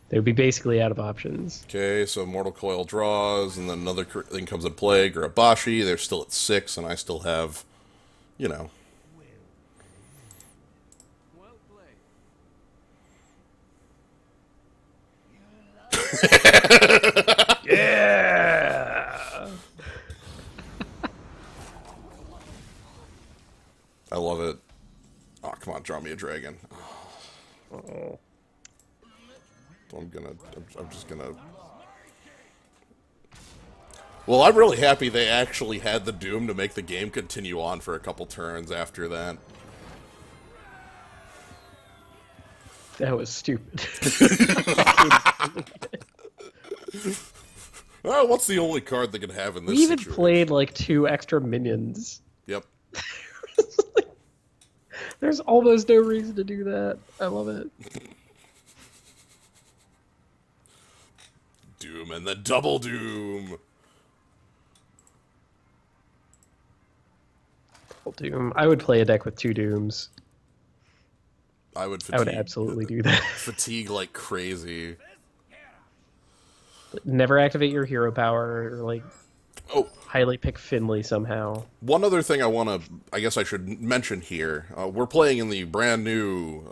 they would be basically out of options. Okay, so Mortal Coil draws, and then another thing comes in play. Gurabashi, they're still at 6, and I still have, you know. Well played. Yeah! I love it. Oh, come on, draw me a dragon. Oh. I'm just gonna... Well, I'm really happy they actually had the Doom to make the game continue on for a couple turns after that. That was stupid. Oh, what's the only card they can have in this We even situation? played like 2 extra minions. Yep. There's almost no reason to do that. I love it. Doom and the double Doom. Doom. I would play a deck with 2 Dooms. I would absolutely do that. fatigue like crazy. Never activate your hero power, or like Oh, highly pick Finley somehow. one other thing I guess I should mention here. We're playing in the brand new,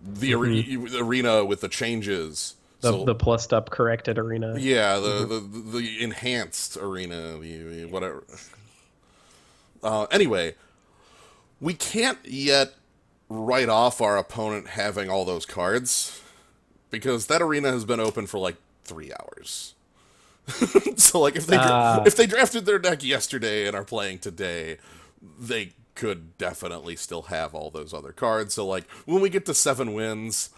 the arena with the changes. The plussed up corrected arena. Yeah, the enhanced arena, the whatever. Anyway, we can't yet write off our opponent having all those cards, because that arena has been open for like 3 hours. So like if they drafted their deck yesterday and are playing today, they could definitely still have all those other cards. So like when we get to 7 wins,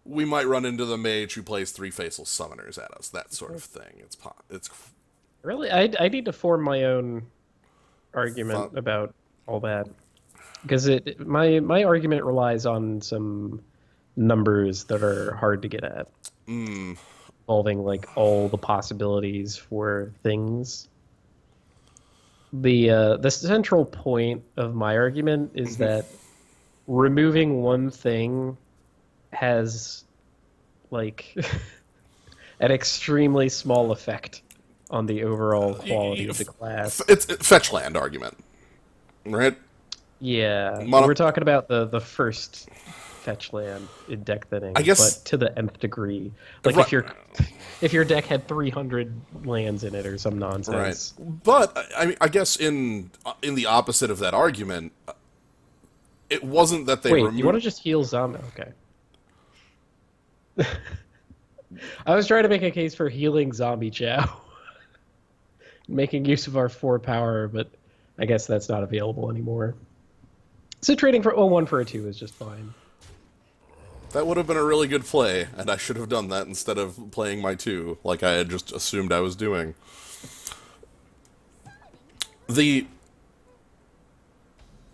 we might run into the mage who plays 3 Faceless Summoners at us, that sort of thing. It's Really, I need to form my own argument about all that, because my argument relies on some numbers that are hard to get at, involving like all the possibilities for things. The central point of my argument is that removing one thing has like an extremely small effect on the overall quality of the class. It's a fetch land argument, right? Yeah, we're talking about the first fetch land in deck thinning, I guess, but to the nth degree. Like if your deck had 300 lands in it or some nonsense. Right. But I guess in the opposite of that argument, it wasn't that they removed... you want to just heal zombie? Okay. I was trying to make a case for healing zombie Chow. Making use of our 4 power, but I guess that's not available anymore. So trading for 1 for a 2 is just fine. That would have been a really good play, and I should have done that instead of playing my 2, like I had just assumed I was doing.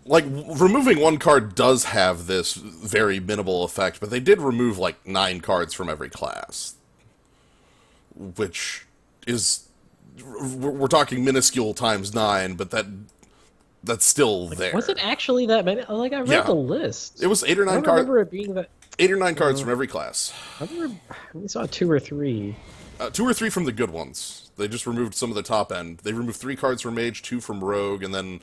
Removing 1 card does have this very minimal effect, but they did remove, 9 cards from every class. Which is... We're talking minuscule times 9, but that's still there. Was it actually that many? Like, I read the list. It was 8 or 9 cards. I remember it being that... 8 or 9 cards from every class. We saw 2 or 3. 2 or 3 from the good ones. They just removed some of the top end. They removed 3 cards from Mage, 2 from Rogue, and then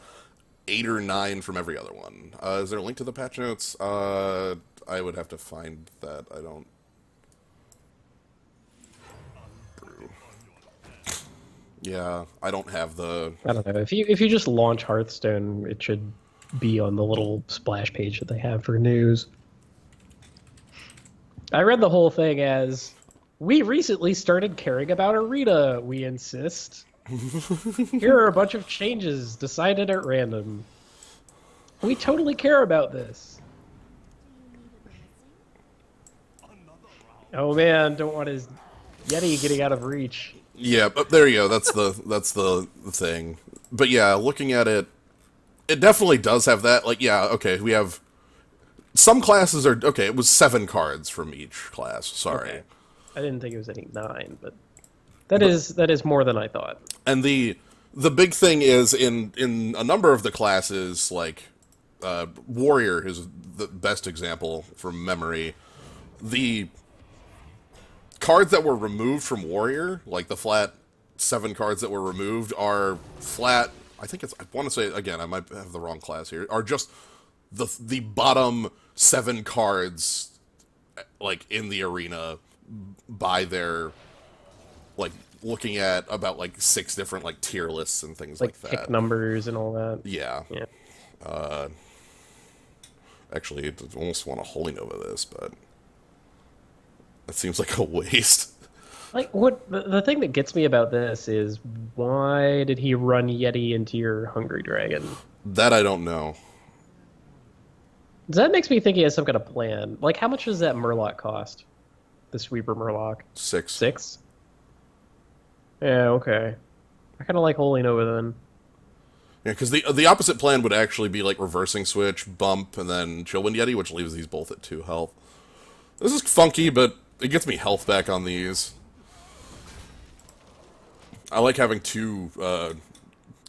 8 or 9 from every other one. Is there a link to the patch notes? I would have to find that. I don't... Yeah, I don't have the... I don't know. If you just launch Hearthstone, it should be on the little splash page that they have for news. I read the whole thing as, we recently started caring about Arena, we insist. Here are a bunch of changes decided at random. We totally care about this. Oh man, don't want his Yeti getting out of reach. Yeah, but there you go. That's the thing. But yeah, looking at it, it definitely does have that. Like, yeah, okay, we have... Some classes are... Okay, it was 7 cards from each class. Sorry. Okay. I didn't think it was any 9, but that is more than I thought. And the big thing is, in a number of the classes, like, Warrior is the best example from memory. The cards that were removed from Warrior, like the flat 7 cards that were removed, are flat... I think it's... I want to say, again, I might have the wrong class here, are just the bottom 7 cards, like, in the arena by their, like, looking at about like 6 different like tier lists and things like Like pick that. numbers and all that. Yeah. Yeah. Actually, I almost want to Holy Nova this, but that seems like a waste. Like what the thing that gets me about this is why did he run Yeti into your Hungry Dragon? That I don't know. That makes me think he has some kind of plan. Like how much does that Murloc cost? The Sweeper Murloc? 6. 6? Yeah, okay. I kind of like Holy Nova then. Yeah, because the opposite plan would actually be like reversing switch, bump, and then Chillwind Yeti, which leaves these both at 2 health. This is funky, but it gets me health back on these. I like having 2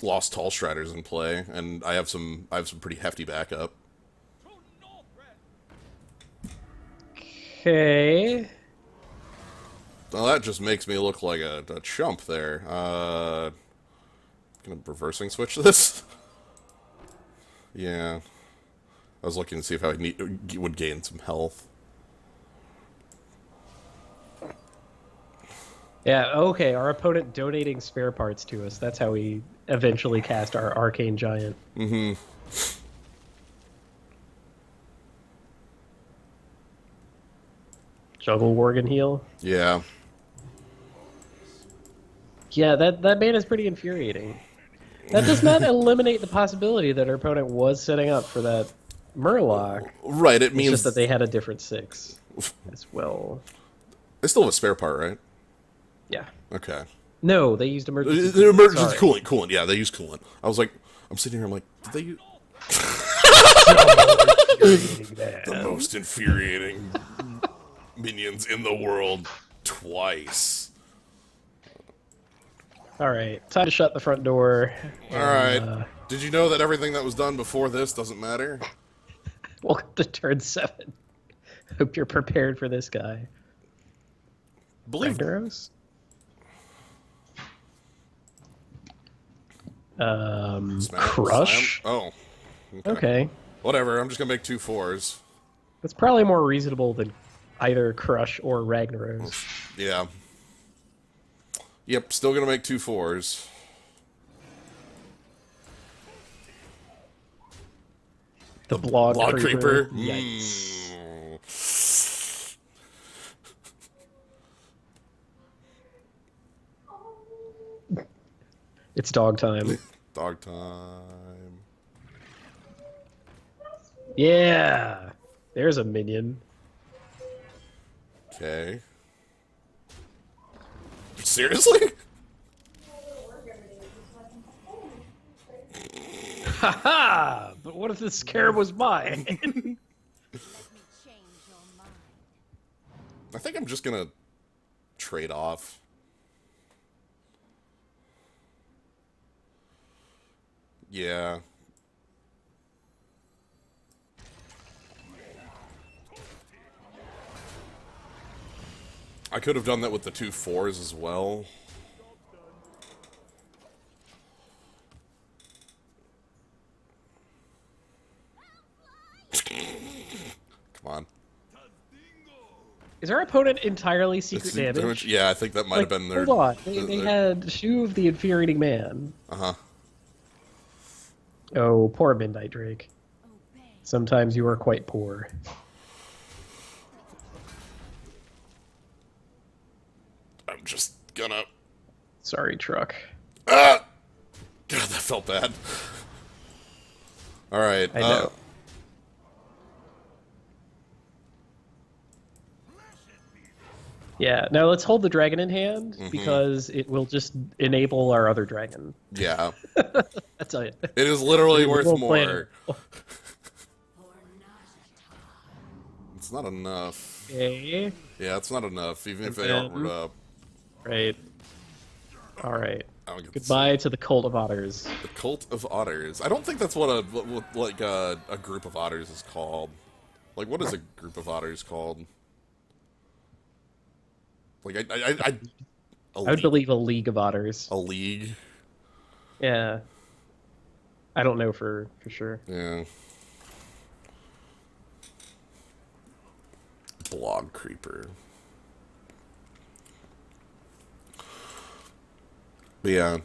Lost Tall Striders in play, and I have some pretty hefty backup. Okay. Well, that just makes me look like a chump there. Gonna reversing switch this? Yeah. I was looking to see if I would gain some health. Yeah, okay, our opponent donating spare parts to us. That's how we eventually cast our Arcane Giant. Mm-hmm. Juggle Worgen heal. Yeah. Yeah, that man is pretty infuriating. That does not eliminate the possibility that our opponent was setting up for that Murloc. Right, it It's means... just that they had a different 6 as well. They still have a spare part, right? Yeah. Okay. No, they used emergency. The emergency Sorry. coolant. Yeah, they use coolant. I was like, I'm sitting here, I'm like, did they use... The most infuriating minions in the world twice. All right, time to shut the front door. Alright. Did you know that everything that was done before this doesn't matter? Welcome to turn 7. Hope you're prepared for this guy. Believe Ragnaros? Crush? Oh. Okay. Whatever, I'm just gonna make 2 4s. That's probably more reasonable than either Crush or Ragnaros. Yeah. Yep, still gonna make 2 4s. The Blog Creeper? Yikes. It's dog time. Dog time. Yeah! There's a minion. Okay. Seriously? Haha! But what if the scarab was mine? Let me change your mind. I think I'm just gonna trade off. Yeah. I could have done that with the 2 4s as well. Come on. Is our opponent entirely secret damage? Yeah, I think that might have been their... Hold on. They had Shoe of the Infuriating Man. Uh-huh. Oh, poor Midnight Drake. Sometimes you are quite poor. I'm just gonna... Sorry, Truck. Ah! God, that felt bad. Alright. I know. Yeah, now let's hold the dragon in hand, because it will just enable our other dragon. Yeah. That's it. It is literally worth We'll more. plan it. It's not enough. Okay. Yeah, it's not enough, even if they then- armored up. Right. Alright. I don't get Goodbye to the Cult of Otters. The Cult of Otters. I don't think that's what a group of otters is called. Like, what is a group of otters called? Like, I would believe a League of Otters. a league. Yeah. I don't know for sure. Yeah. Blog creeper. Yeah.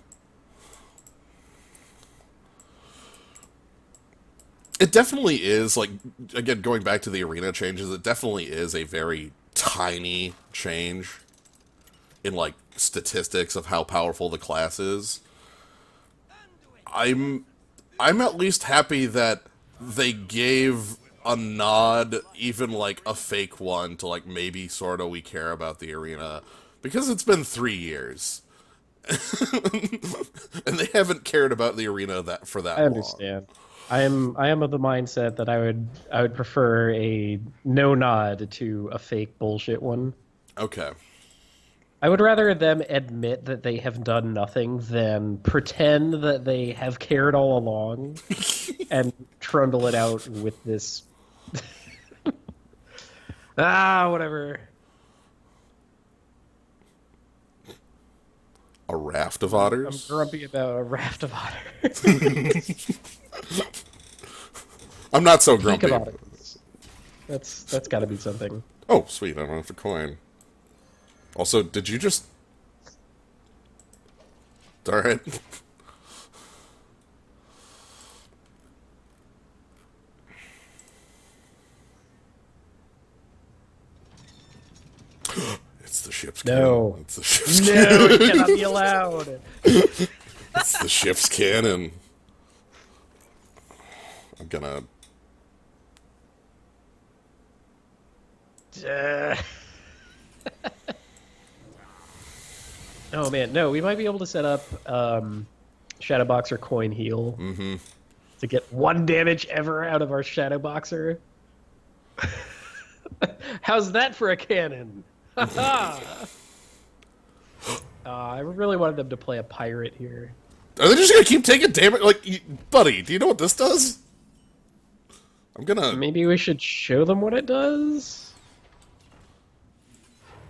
It definitely is, like, again, going back to the arena changes, it definitely is a very tiny change in, like, statistics of how powerful the class is. I'm at least happy that they gave a nod, even, like, a fake one, to, like, maybe sorta we care about the arena. Because it's been 3 years. And they haven't cared about the arena for I that long. understand. I am of the mindset that I would prefer a no nod to a fake bullshit one. Okay. I would rather them admit that they have done nothing than pretend that they have cared all along and trundle it out with this. Whatever. A raft of I'm otters? grumpy about a raft of otters. I'm not so Peak grumpy. of otters. That's got to be something. Oh, sweet, I don't have to coin. Also, did you just... Alright. It's the ship's No. cannon. It's the ship's No, cannon. it cannot be allowed. It's the ship's cannon. I'm gonna... Oh man, no, we might be able to set up Shadowboxer coin heal to get 1 damage ever out of our Shadowboxer. How's that for a cannon? I really wanted them to play a pirate here. Are they just gonna keep taking damage? Like, buddy, do you know what this does? I'm gonna... Maybe we should show them what it does?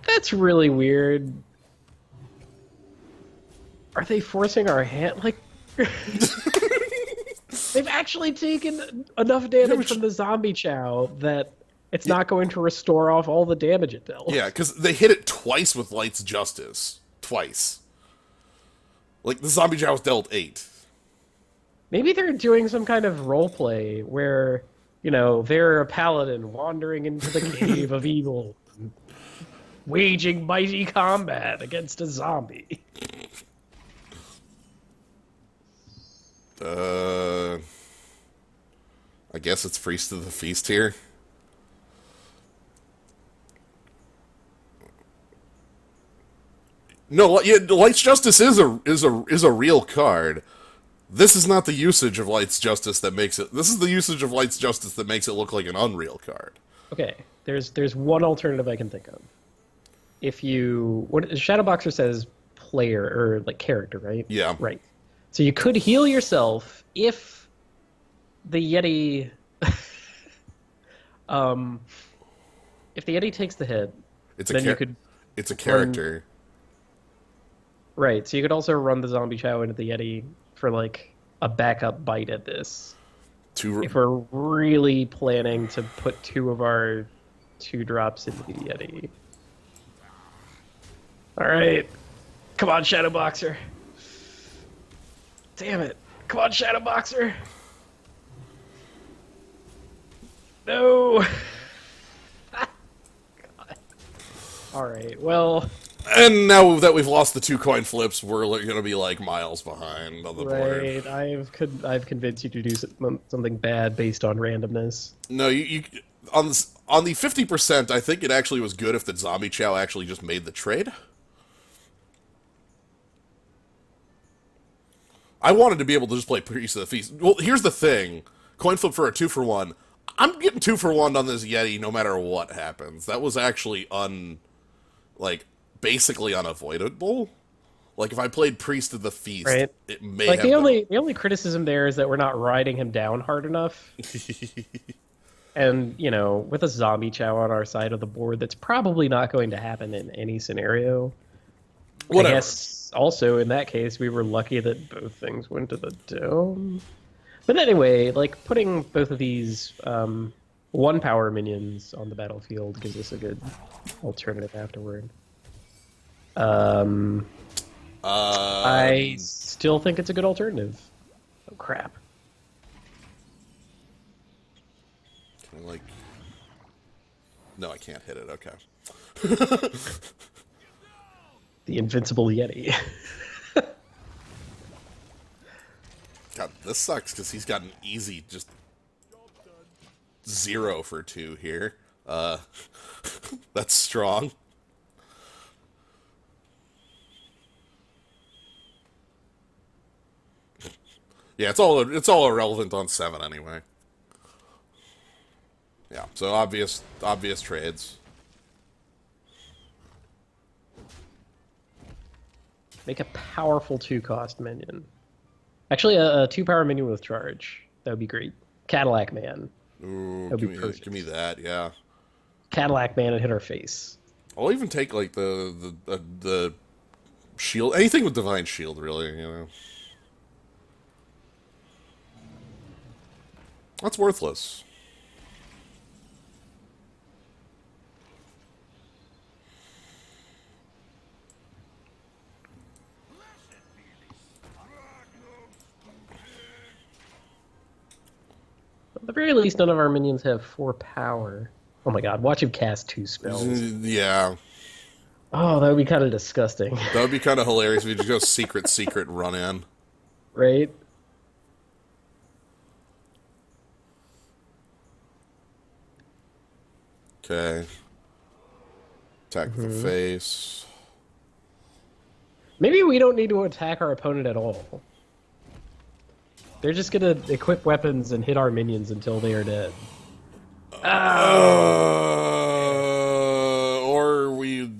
That's really weird. Are they forcing our hand? Like, they've actually taken enough damage from the zombie chow that it's not going to restore off all the damage it dealt. Yeah, because they hit it twice with Light's Justice. Twice. Like, the zombie chow was dealt 8. Maybe they're doing some kind of role play where, you know, they're a paladin wandering into the cave of evil, waging mighty combat against a zombie. I guess it's Priest of the Feast here. No, yeah, Light's Justice is a real card. This is not the usage of Light's Justice that makes it. This is the usage of Light's Justice that makes it look like an Unreal card. Okay, there's one alternative I can think of. If you Shadowboxer says player or like character, right? Yeah. Right. So you could heal yourself if the Yeti if the Yeti takes the hit, It's then you could It's a character. right. So you could also run the zombie chow into the Yeti for like a backup bite at this. If we're really planning to put 2 of our 2-drops into the Yeti. All right. Come on, Shadowboxer. Damn it. Come on, Shadowboxer. No. All right. Well, And now that we've lost the 2 coin flips, we're going to be like miles behind on the board. right. I've convinced you to do something bad based on randomness. No, you on the 50%, I think it actually was good if the zombie chow actually just made the trade. I wanted to be able to just play Priest of the Feast. Well, here's the thing. Coin flip for a 2-for-1. I'm getting 2-for-1 on this Yeti no matter what happens. That was actually basically unavoidable. Like, if I played Priest of the Feast, Right. it may Like have the only criticism there is that we're not riding him down hard enough. And, you know, with a zombie chow on our side of the board, that's probably not going to happen in any scenario. Whatever. I guess also in that case, we were lucky that both things went to the dome. But anyway, like putting both of these 1-power minions on the battlefield gives us a good alternative afterward. I still think it's a good alternative. Oh, crap. Can I, like... No, I can't hit it. Okay. The Invincible Yeti. God, this sucks because he's got an easy just 0 for 2 here. That's strong. Yeah, it's all irrelevant on 7 anyway. Yeah, so obvious trades. Make a powerful 2-cost minion. Actually, a 2-power minion with charge. That would be great. Cadillac Man. Ooh, That'd be perfect. give me that, yeah. Cadillac Man and hit our face. I'll even take like the shield, anything with divine shield, really. You know, that's worthless. At the very least, none of our minions have 4 power. Oh my god, watch him cast 2 spells. Yeah, Oh, that would be kind of disgusting. that would be kind of hilarious if you just go secret run in. Right? Okay. Attack with the face. Maybe we don't need to attack our opponent at all. They're just gonna equip weapons and hit our minions until they are dead. Or we...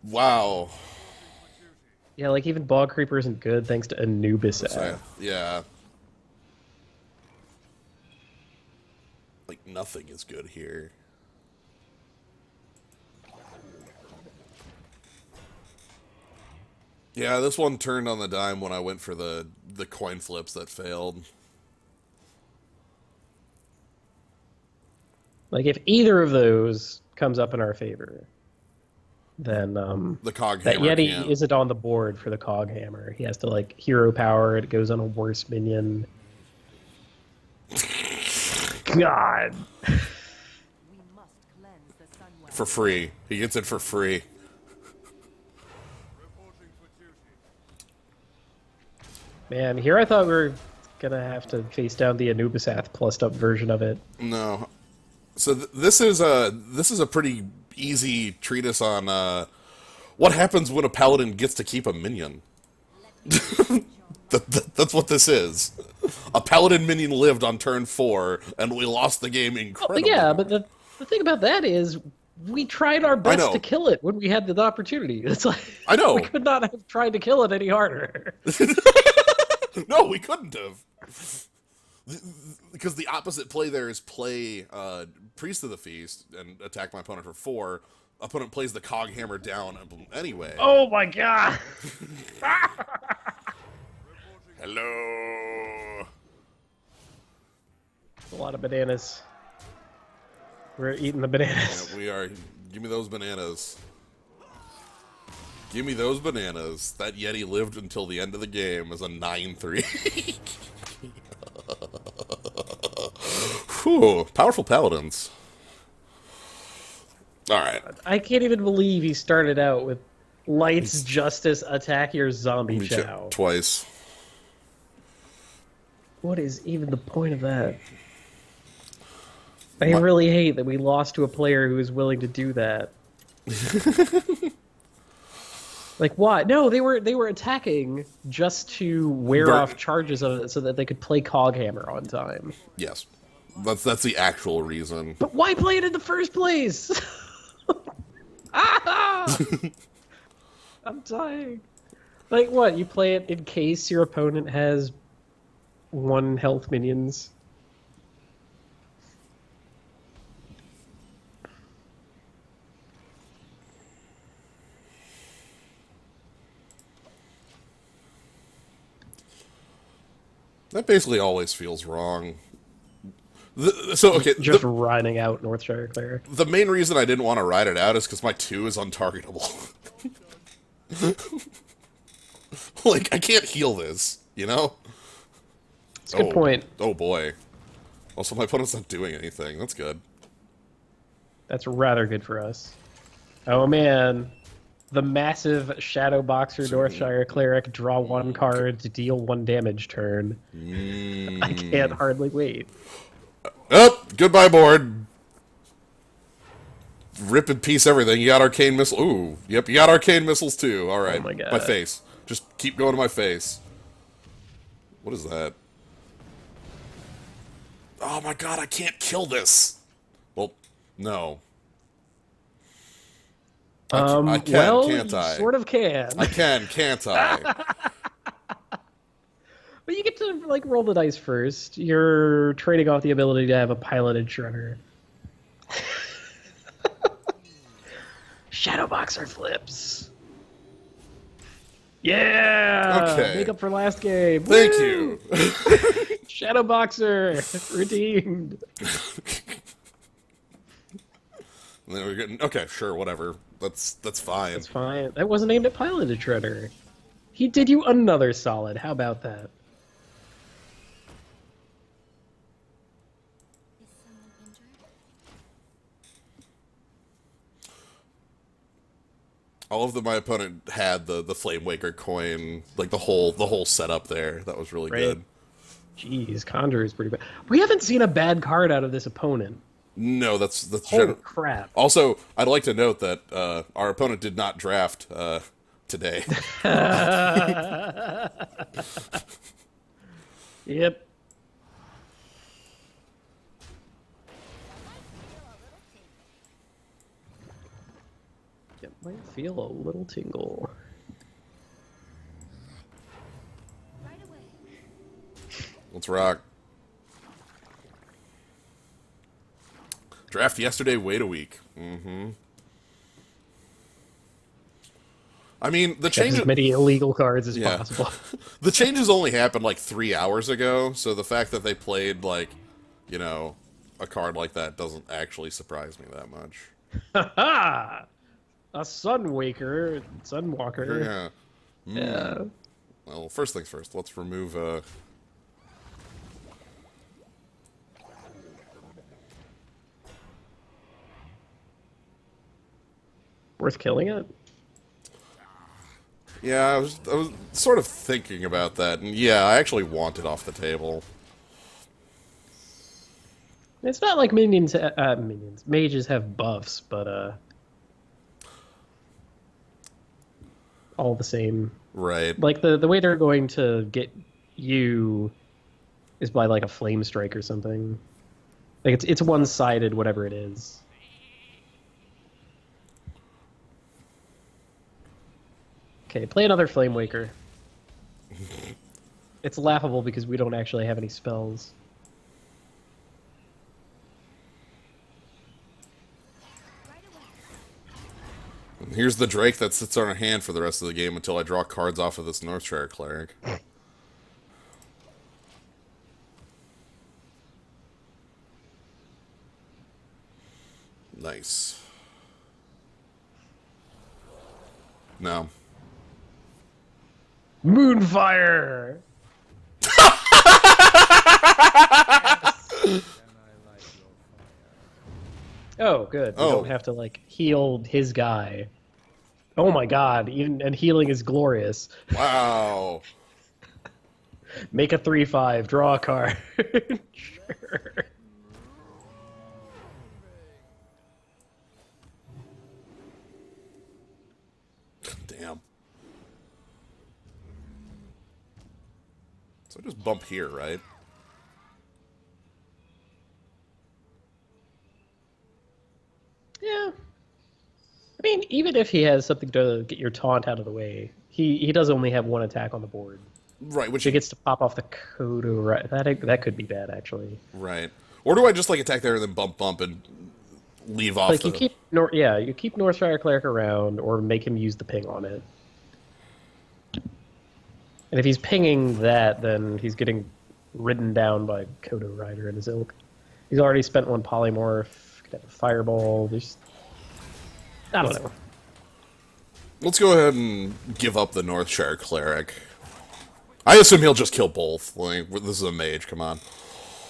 Wow. Yeah, like even Bog Creeper isn't good thanks to Anubis. Yeah. Like, nothing is good here. Yeah, this one turned on the dime when I went for the coin flips that failed. Like if either of those comes up in our favor, then The cog that hammer Yeti can't. isn't on the board for the Cog Hammer. He has to like hero power. It goes on a worse minion. God. We must cleanse the Sunwell. For free. He gets it for free. Man, here I thought we were gonna have to face down the Anubisath plussed up version of it. No. So this is a pretty easy treatise on what happens when a paladin gets to keep a minion. That's what this is. A paladin minion lived on turn 4, and we lost the game incredibly. Yeah, but the thing about that is we tried our best know. to kill it when we had the opportunity. It's like I know. we could not have tried to kill it any harder. No, we couldn't have. Because the opposite play there is play Priest of the Feast and attack my opponent for 4. Opponent plays the cog hammer down anyway. Oh my god! Hello. A lot of bananas. We're eating the bananas. Yeah, we are. Give me those bananas. Give me those bananas. That Yeti lived until the end of the game as a 9-3. Whew, powerful paladins. Alright. I can't even believe he started out with Light's Justice, attack your zombie chow. Twice. What is even the point of that? I really hate that we lost to a player who was willing to do that. Like, why? No, they were attacking just to wear off charges of it so that they could play Coghammer on time. Yes. That's the actual reason. But why play it in the first place? Ah! I'm dying. Like, what? You play it in case your opponent has 1 health minions? That basically always feels wrong. Okay, Just riding out Northshire Cleric. the main reason I didn't want to ride it out is because my 2 is untargetable. Like, I can't heal this, you know? It's a good point. Oh boy. Also, my opponent's not doing anything. That's good. That's rather good for us. Oh man, the massive Shadow Boxer Northshire Cleric draw 1 card to deal 1 damage turn. I can't hardly wait. Oh, goodbye board. Rip and piece everything. You got arcane missile. Ooh, yep, you got arcane missiles too. All right, Oh my God. my face. Just keep going to my face. What is that? Oh my god, I can't kill this. Well, no. I can, well, can't you I? sort of can. I can, can't I? But you get to like roll the dice first. You're trading off the ability to have a piloted shredder. Shadow Boxer flips. Yeah. Okay. Make up for last game. Thank Woo! you. Shadow Boxer redeemed. And then we're getting okay, sure, whatever. That's fine. That's fine. That wasn't aimed at piloted shredder. He did you another solid. How about that? Is someone injured? All of them my opponent had the Flame Waker coin, like the whole setup there. That was really Right. good. Jeez, Conjure is pretty bad. We haven't seen a bad card out of this opponent. No, that's Holy crap. Also, I'd like to note that our opponent did not draft today. Yep. It might feel a little tingle. Right away. Let's rock. Draft yesterday, wait a week. Mm-hmm. I mean, the Get change. as many illegal cards as Yeah. possible. The changes only happened like 3 hours ago, so the fact that they played like, you know, a card like that doesn't actually surprise me that much. Ha! A Sunwaker, Sunwalker. Yeah. Yeah. Well, first things first. Let's remove. Worth killing it? Yeah, I was sort of thinking about that, and yeah, I actually want it off the table. It's not like mages have buffs, but all the same. Right. Like the way they're going to get you is by like a flame strike or something. Like it's one-sided, whatever it is. Okay, play another Flame Waker. It's laughable because we don't actually have any spells. And here's the Drake that sits on our hand for the rest of the game until I draw cards off of this Northshire Cleric. Nice. No. Moonfire! Oh, good. We Oh. don't have to like heal his guy. Oh my god, and healing is glorious. Wow. Make a 3/5, draw a card. Sure. Damn. So just bump here, right? Yeah. I mean, even if he has something to get your taunt out of the way, he does only have 1 attack on the board. Right, which He gets to pop off the Kodo, right? That could be bad, actually. right. Or do I just like attack there and then bump and leave off Like the... you keep you keep Northshire Cleric around, or make him use the ping on it. And if he's pinging that, then he's getting ridden down by Kodo Rider and his ilk. He's already spent 1 polymorph. Could have a fireball. There's, I don't know. Let's go ahead and give up the Northshire Cleric I assume he'll just kill both. Like, this is a mage, come on.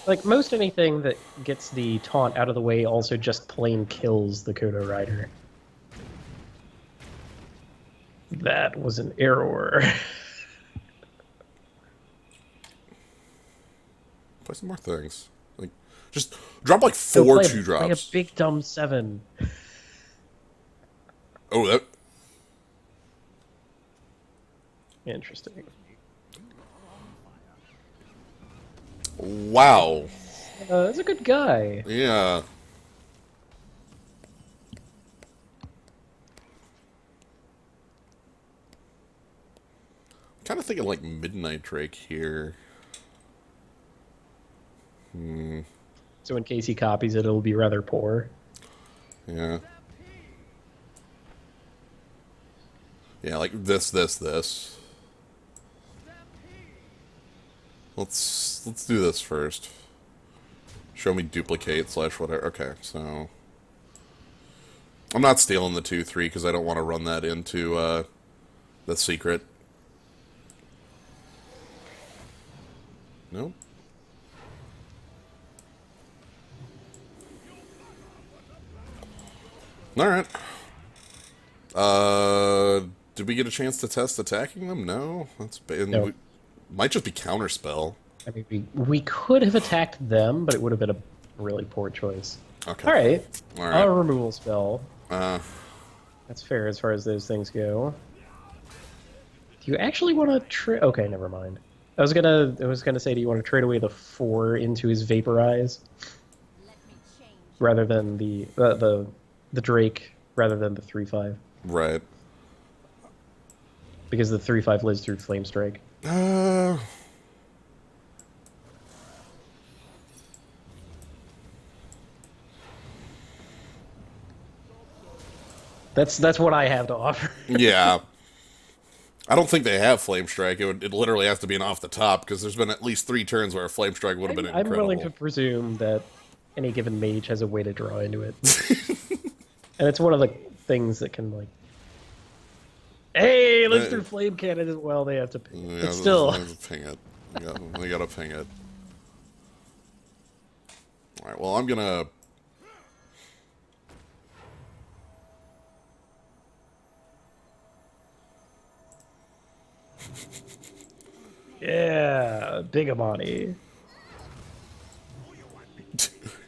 Like, most anything that gets the taunt out of the way also just plain kills the Kodo Rider. That was an error. Play some more things. Like, just drop like So 4 play 2-drops. Play a big dumb 7. Oh, that... Interesting. Wow. That's a good guy. Yeah. I'm kind of thinking like Midnight Drake here. So in case he copies it, it'll be rather poor. Yeah. Yeah, like this. Let's do this first. Show me duplicate / whatever. Okay, so I'm not stealing the 2/3 because I don't want to run that into the secret. No. All right. Did we get a chance to test attacking them? No. That's bad. No. Might just be counterspell. I mean, we could have attacked them, but it would have been a really poor choice. Okay. All right. All right. A removal spell. Uh, That's fair as far as those things go. Do you actually want to trade? Okay, never mind. I was gonna say, do you want to trade away the 4 into his Vaporize, rather than the Drake, rather than the 3/5, right. because the 3/5 lives through Flame Strike. That's what I have to offer. Yeah. I don't think they have Flame Strike. It literally has to be an off the top because there's been at least 3 turns where a Flame Strike would have been I'm incredible. willing to presume that any given mage has a way to draw into it. And it's one of the things that can, like, hey, let's do Flame Cannon as well. They have to ping it. Yeah, But still. they ping it. They gotta ping it. Alright, well, I'm gonna... Yeah, Bigamani.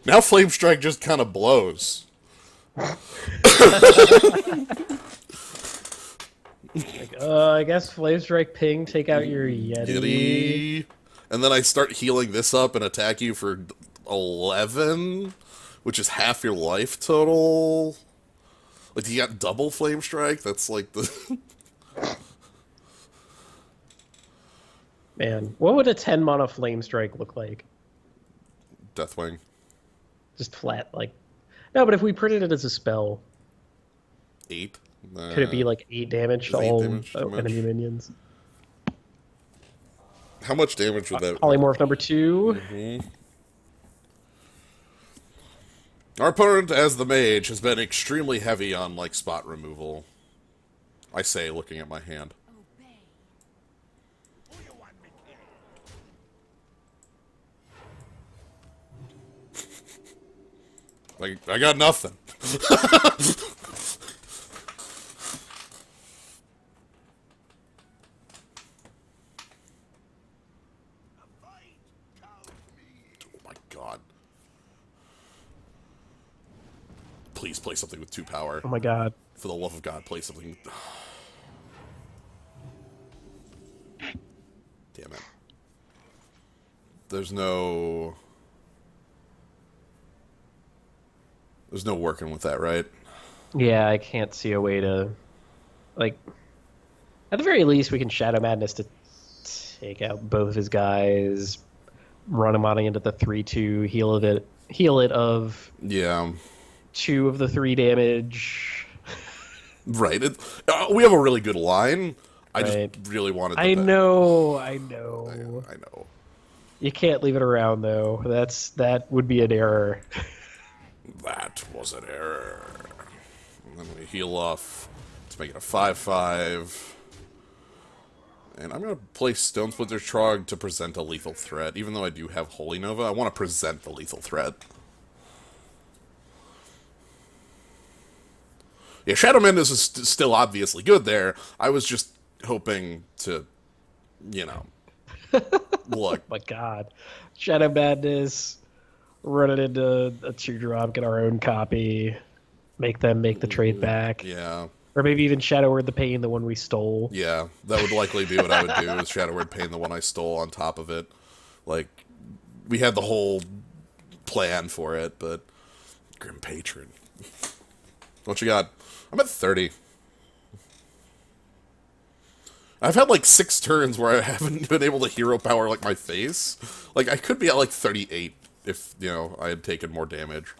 Now Flame Strike just kind of blows. Like, I guess Flame Strike ping, take out your Yeti. And then I start healing this up and attack you for 11, which is half your life total. Like, you got double Flame Strike? That's like the... Man, what would a 10 mana Flame Strike look like? Deathwing. Just flat, like... No, but if we printed it as a spell, 8? could it be like 8 damage to 8 all damage too much? enemy minions? How much damage would that... Polymorph number 2. Our opponent, as the mage, has been extremely heavy on, like, spot removal. I say, looking at my hand. I got nothing. Oh my god. Please play something with 2 power. Oh my god. For the love of God, play something. Damn it. There's no working with that, right? Yeah, I can't see a way to... Like, at the very least, we can Shadow Madness to take out both of his guys, run him on into the 3/2, heal it of Yeah. 2 of the 3 damage. Right. We have a really good line. I Right. just really wanted. I the know. I know. You can't leave it around though. That would be an error. That was an error. And then we heal off to make it a 5/5. And I'm going to play Stone Splitter's Trog to present a lethal threat. Even though I do have Holy Nova, I want to present the lethal threat. Yeah, Shadow Madness is still obviously good there. I was just hoping to, you know, look. My God, Shadow Madness, run it into a 2-drop, get our own copy, make them make the trade back. Yeah. Or maybe even Shadow Word the Pain, the one we stole. Yeah, that would likely be what I would do, is Shadow Word Pain, the one I stole, on top of it. Like, we had the whole plan for it, but... Grim Patron. What you got? I'm at 30. I've had, like, 6 turns where I haven't been able to hero power, like, my face. Like, I could be at, like, 38 if, you know, I had taken more damage.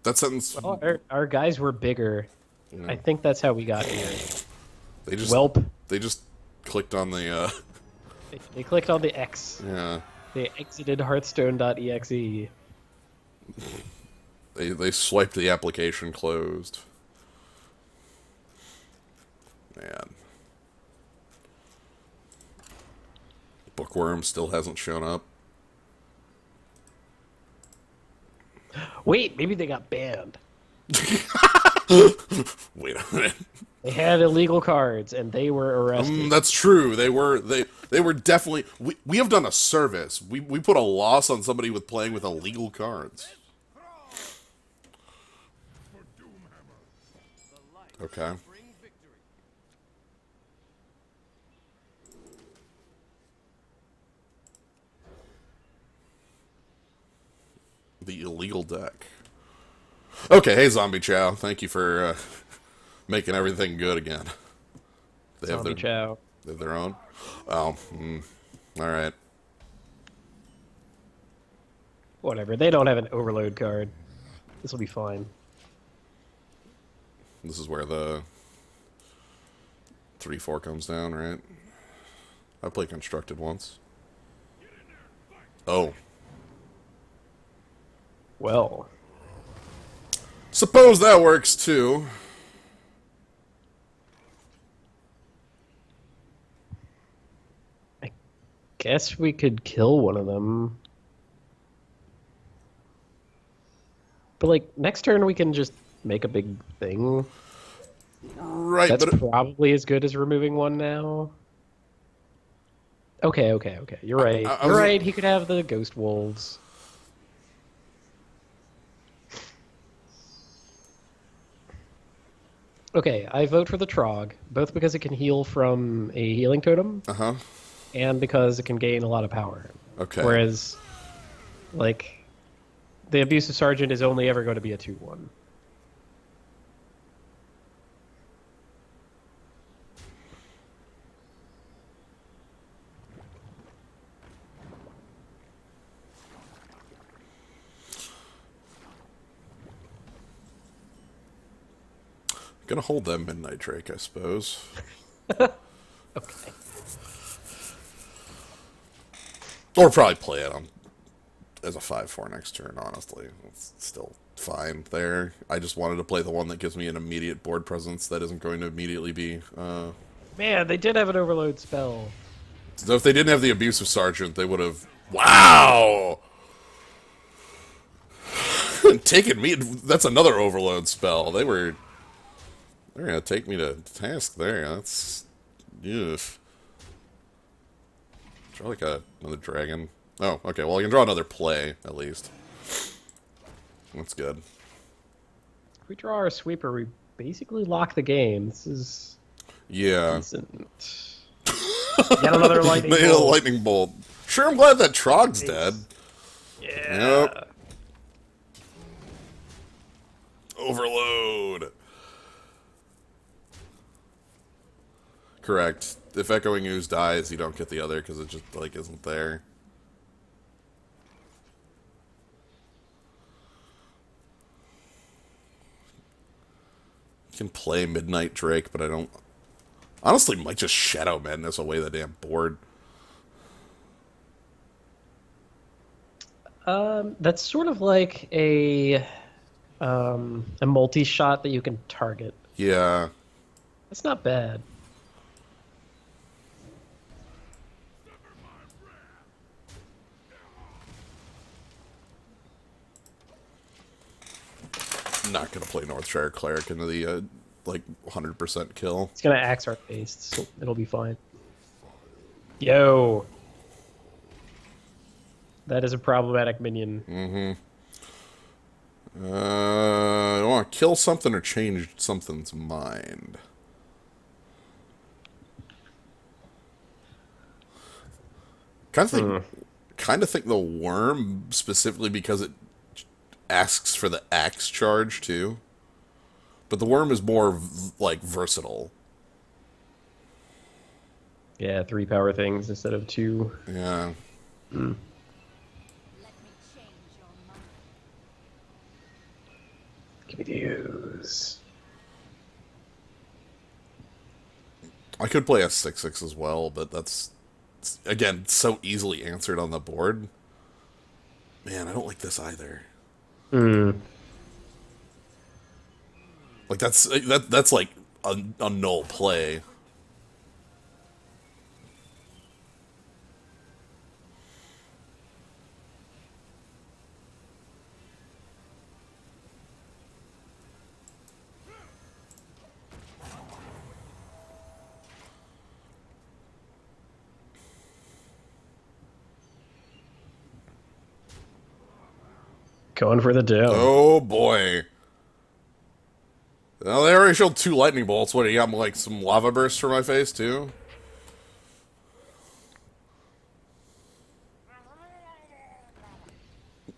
That sentence... Well, our guys were bigger. Yeah. I think that's how we got here. They just... Welp. They just clicked on the, They clicked on the X. Yeah. They exited Hearthstone.exe. They swiped the application closed. Man. Bookworm still hasn't shown up. Wait, maybe they got banned. Wait a minute. They had illegal cards, and they were arrested. That's true. They were definitely... We have done a service. We put a loss on somebody with playing with illegal cards. Okay. The illegal deck. Okay, hey Zombie Chow. Thank you for making everything good again. They have Zombie Chow. They have their own? Oh, alright. Whatever. They don't have an overload card. This will be fine. This is where the 3/4 comes down, right? I played Constructed once. Oh. Well. Suppose that works too. I guess we could kill one of them. But, like, next turn we can just make a big thing. Right, That's but probably as good as removing one now. Okay. You're right. I You're was- right. He could have the Ghost Wolves. Okay, I vote for the Trog, both because it can heal from a healing totem, uh-huh. and because it can gain a lot of power. Okay. Whereas, like, the Abusive Sergeant is only ever going to be a 2/1. Gonna hold that Midnight Drake, I suppose. Okay. Or probably play it on as a 5/4 next turn, honestly. It's still fine there. I just wanted to play the one that gives me an immediate board presence that isn't going to immediately be... Man, they did have an overload spell. So if they didn't have the Abusive Sergeant, they would have... Wow! Taking me... That's another overload spell. They're gonna take me to task there. That's... Ugh. Draw like another dragon. Oh, okay. Well, I can draw another play, at least. That's good. If we draw our sweeper, we basically lock the game. This is Yeah. decent. Get another lightning They hit a bolt. lightning bolt. Sure, I'm glad that Trog's dead. Yeah. Yep. Overload. Correct. If Echoing Ooze dies, you don't get the other because it just, like, isn't there. You can play Midnight Drake, but I don't... Honestly, might just Shadow Madness away the damn board. That's sort of like a multi-shot that you can target. Yeah. That's not bad. not gonna play Northshire Cleric into the like 100% kill. It's gonna axe our face, so it'll be fine. Yo, that is a problematic minion. I want to kill something or change something's mind. Kind of think the worm specifically because it asks for the axe charge too. But the worm is more like versatile. Yeah, 3 power things instead of 2. Yeah. Let me change your mind. Give me those. I could play a 6/6 as well, but that's, again, so easily answered on the board. Man, I don't like this either. Like, that's like a null play. Going for the dough. Oh boy. Well, they already showed 2 lightning bolts. What, you got like some lava bursts for my face too?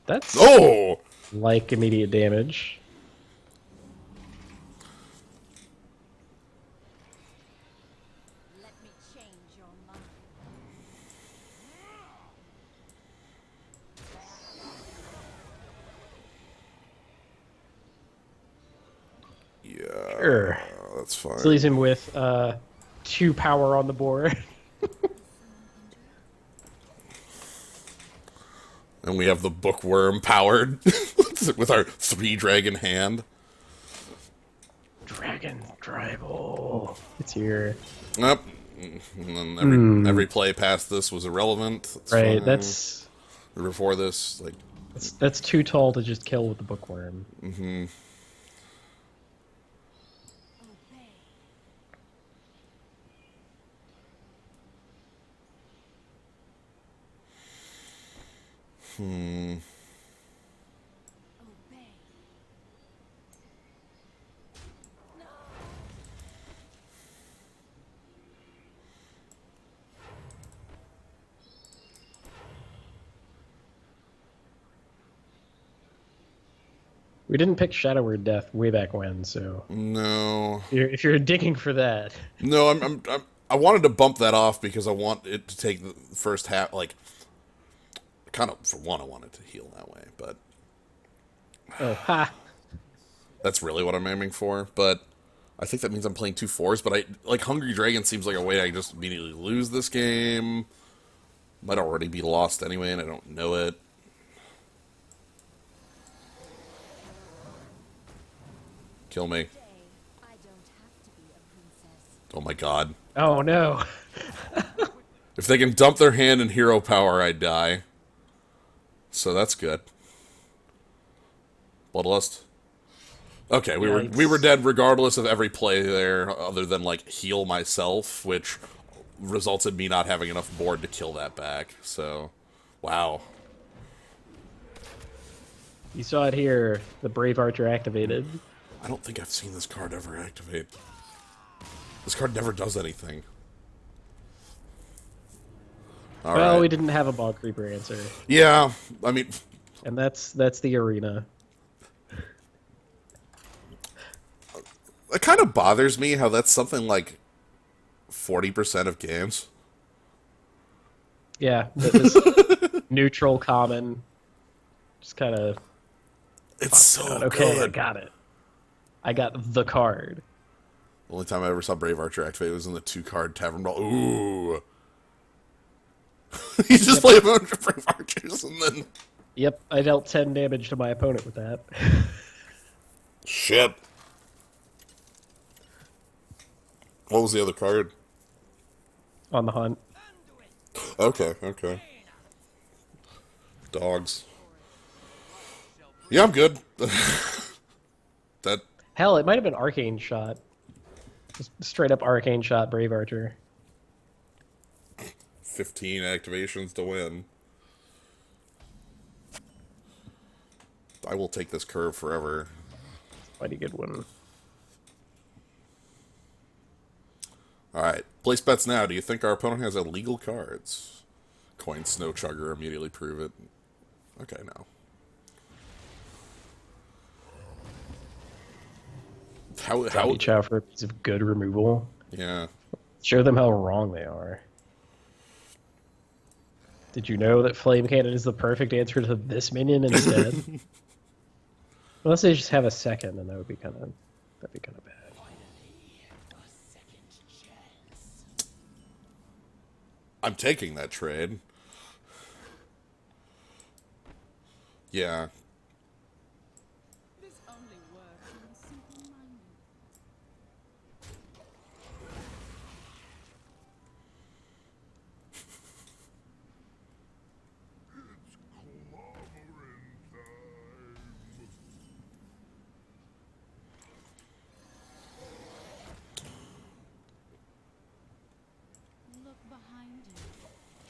That's Oh! like immediate damage. Let me change your mind. Yeah. Sure. That's fine. So leaves him with 2 power on the board. And we have the bookworm powered with our 3 dragon hand. Dragon tribal. It's here. Yep. And then every play past this was irrelevant. That's Right, fine. that's Before this, like, that's too tall to just kill with the bookworm. Obey. Obey. We didn't pick Shadow Word Death way back when, so no. if you're digging for that, No, I wanted to bump that off because I want it to take the first half, like, kind of, for one, I want it to heal that way, but oh ha, that's really what I'm aiming for, but I think that means I'm playing 2 4s, but like, Hungry Dragon seems like a way I just immediately lose this game. Might already be lost anyway, and I don't know it. Kill me. Today, I don't have to be a princess. Oh my god. oh no, If they can dump their hand in hero power, I die. So that's good. Bloodlust. Okay, we were dead regardless of every play there, other than like heal myself, which results in me not having enough board to kill that back. So, wow. you saw it here. The Brave Archer activated. I don't think I've seen this card ever activate. This card never does anything. All Well, right. we didn't have a Bog Creeper answer, Yeah, I mean, and that's the arena. it kind of bothers me how that's something like 40% of games. Yeah, this neutral common, just kind of. It's so Okay, I good. got it. I got the card. The only time I ever saw Brave Archer activate was in the 2-card Tavern Brawl. Ooh. You just play a bunch of Brave Archers and then... Yep, I dealt 10 damage to my opponent with that. Shit. What was the other card? On the hunt. Okay, okay. Dogs. Yeah, I'm good. That Hell, it might have been Arcane Shot. Just straight up Arcane Shot, Brave Archer. 15 activations to win. I will take this curve forever. Mighty good one. Alright, place bets now. Do you think our opponent has illegal cards? Coin Snow Chugger, immediately prove it. Okay, no. How? Reach out for a piece of good removal. Yeah. Show them how wrong they are. Did you know that Flame Cannon is the perfect answer to this minion instead? Unless they just have a second, and that'd be kind of bad. I'm taking that trade. Yeah. This only works in the simple-minded. Look behind you.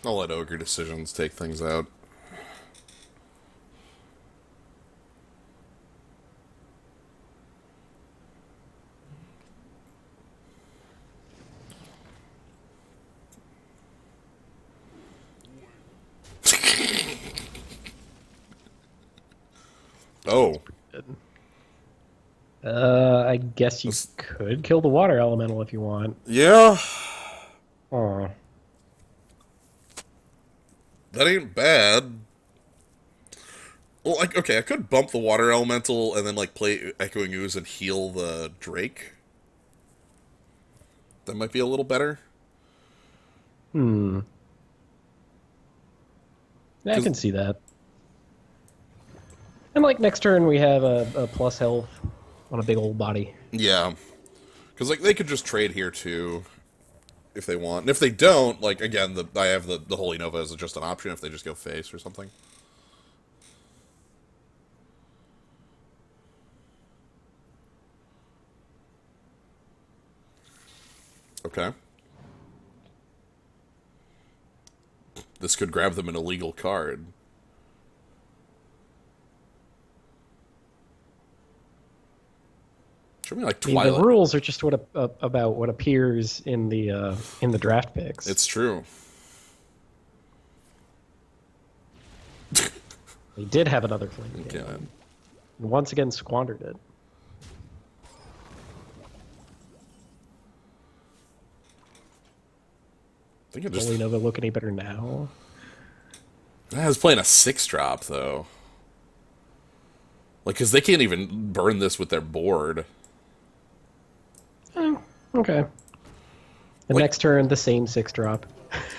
I'll let Ogre Decisions take things out. Oh. I guess you could kill the water elemental if you want. Yeah. Oh, That ain't bad. Well, like, okay, I could bump the water elemental and then, like, play Echoing Ooze and heal the Drake. That might be a little better. yeah, I can see that. And like next turn we have a plus health on a big old body. Yeah. Because, like, they could just trade here, too, if they want. And if they don't, like, again, I have the Holy Nova as just an option if they just go face or something. Okay. This could grab them an illegal card. Show me, like, I mean, Twilight. the rules are just about what appears in the draft picks. It's true. They did have another flame Okay. cannon, and once again squandered it. I think it just... Holy Nova look any better now? I was playing a 6-drop, though. Like, because they can't even burn this with their board. Okay. The Like- next turn, the same 6-drop.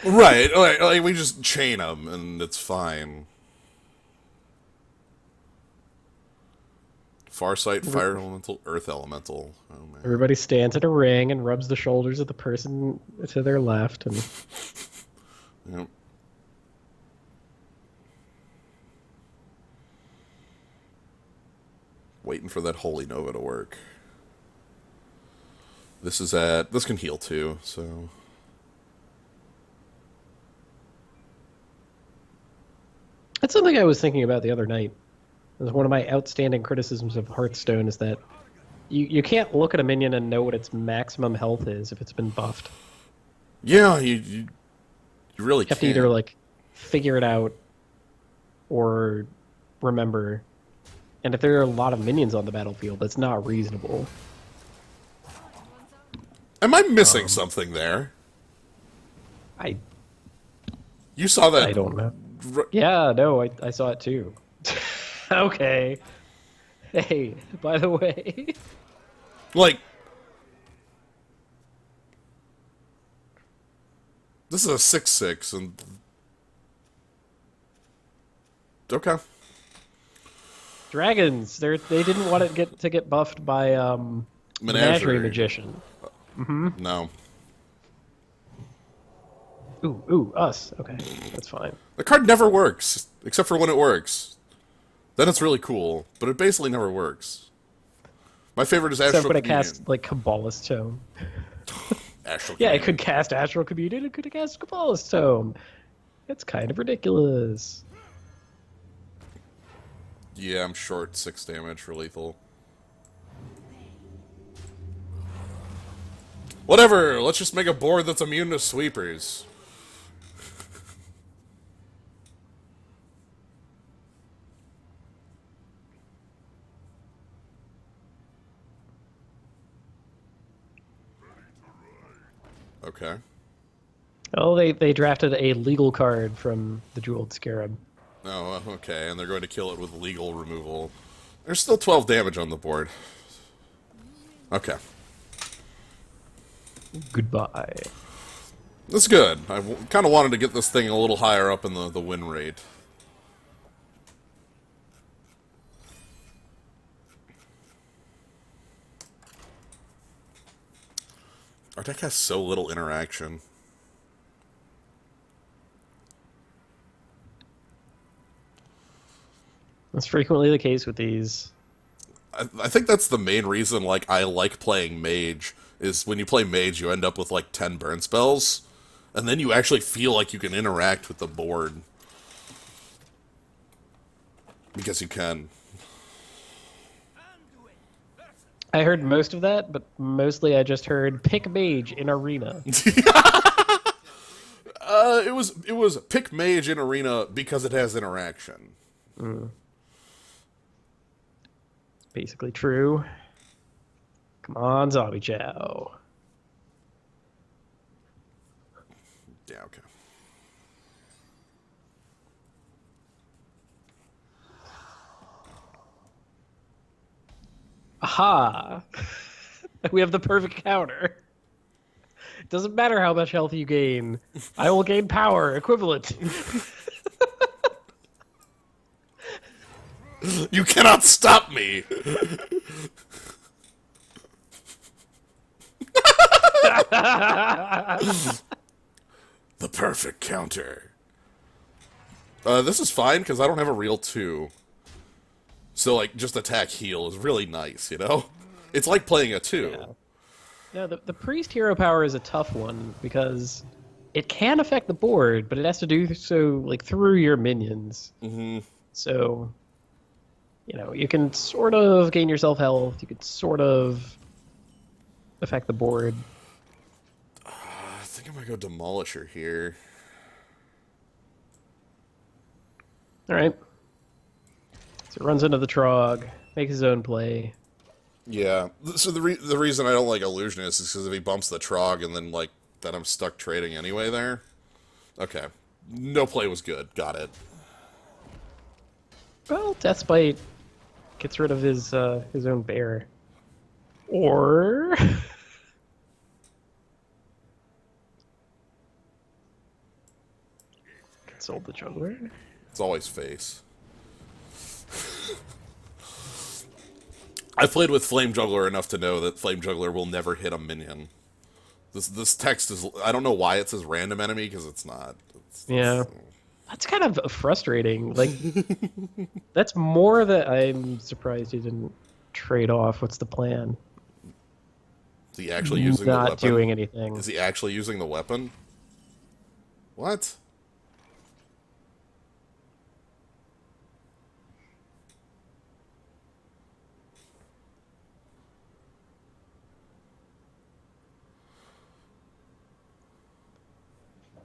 Right. Like, we just chain them, and it's fine. Farsight, Fire Elemental, Earth Elemental. Oh, man. Everybody stands in a ring and rubs the shoulders of the person to their left, and Yep. Waiting for that Holy Nova to work. This can heal too, so... that's something I was thinking about the other night. It was one of my outstanding criticisms of Hearthstone is that you can't look at a minion and know what its maximum health is if it's been buffed. Yeah, you really You have can't. to either like figure it out or remember. And if there are a lot of minions on the battlefield, that's not reasonable. Am I missing something there? I You saw that... I don't know. Yeah, no, I saw it too. Okay. Hey, by the way, Like... This is a 6/6, and... Okay. dragons, they didn't want it to get buffed by Menagerie Magician. No. Ooh, us. Okay, that's fine. The card never works, except for when it works. Then it's really cool, but it basically never works. My favorite is So I'm Astral going to Communion. cast, like, Kabbalist Tome. Astral Yeah, Communion. it could cast Astral Communion, it could cast Kabbalist Tome. It's kind of ridiculous. Yeah, I'm short 6 damage for lethal. Whatever, let's just make a board that's immune to sweepers. Okay. Oh, they drafted a legal card from the Jeweled Scarab. Oh, okay, and they're going to kill it with legal removal. There's still 12 damage on the board. Okay. Goodbye. That's good. I kind of wanted to get this thing a little higher up in the win rate. Our deck has so little interaction. That's frequently the case with these. I think that's the main reason, like, I like playing Mage, is when you play Mage, you end up with, like, 10 burn spells, and then you actually feel like you can interact with the board. Because you can. I heard most of that, but mostly I just heard pick mage in arena. It was pick Mage in Arena because it has interaction. Basically true. Come on, Zombie Chow. Yeah, okay. Aha! We have the perfect counter. Doesn't matter how much health you gain. I will gain power equivalent. You cannot stop me! The perfect counter. This is fine, because I don't have a real 2. So, like, just attack heal is really nice, you know? It's like playing a 2. Yeah. No, the priest hero power is a tough one because it can affect the board, but it has to do so like through your minions. Mm-hmm. So, you know, you can sort of gain yourself health. You could sort of affect the board. I think I'm gonna go Demolisher here. All right. So it runs into the Trog, makes his own play. Yeah. So the reason I don't like Illusionist is because if he bumps the Trog and then, like, then I'm stuck trading anyway there. Okay. No play was good. Got it. Well, Deathbite gets rid of his own bear. Or console the jungler. It's always face. I've played with Flame Juggler enough to know that Flame Juggler will never hit a minion. This text is... I don't know why it says random enemy, because it's not. Yeah. That's kind of frustrating. Like, that's more that I'm surprised he didn't trade off. What's the plan? Is he actually using the weapon? Not doing anything. Is he actually using the weapon? What?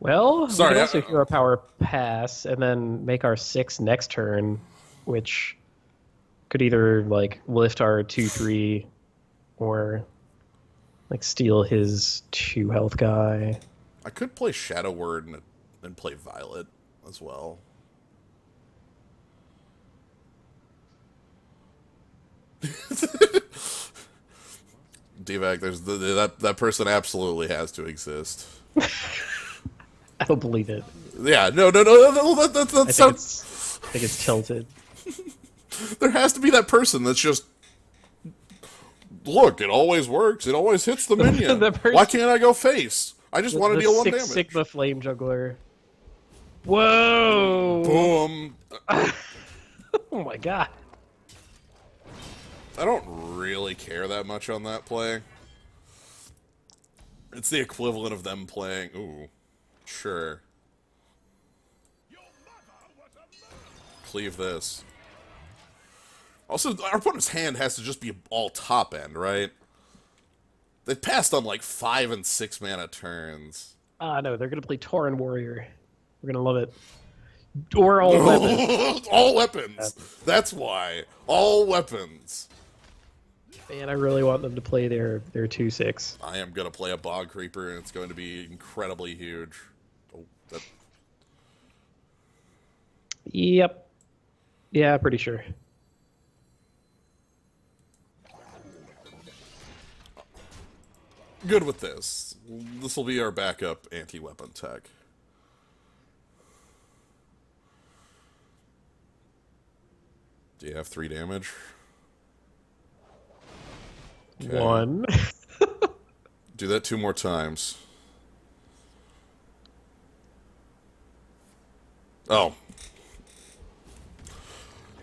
Well, Sorry, we could also hero power pass and then make our 6 next turn, which could either like lift our 2/3 or like steal his 2 health guy. I could play Shadow Word and play Violet as well. D-Vac, there's that person absolutely has to exist. I don't believe it. Yeah, no, I think it's tilted. there has to be that person that's just, look, it always works. It always hits the minion. Why can't I go face? I just want to deal 1 Six damage. Sigma Flame Juggler. Whoa! Boom. Oh my god. I don't really care that much on that play. It's the equivalent of them playing... Ooh, sure. Cleave this. Also, our opponent's hand has to just be all top end, right? They passed on like 5 and 6 mana turns. Ah, no, they're gonna play Tauren Warrior. We're gonna love it. Or all weapons. All weapons. That's why. All weapons. Man, I really want them to play their 2/6. I am gonna play a Bog Creeper, and it's going to be incredibly huge. Oh, that... Yep. Yeah, pretty sure. Good with this. This will be our backup anti-weapon tech. Do you have 3 damage? Okay. 1. Do that 2 more times. Oh.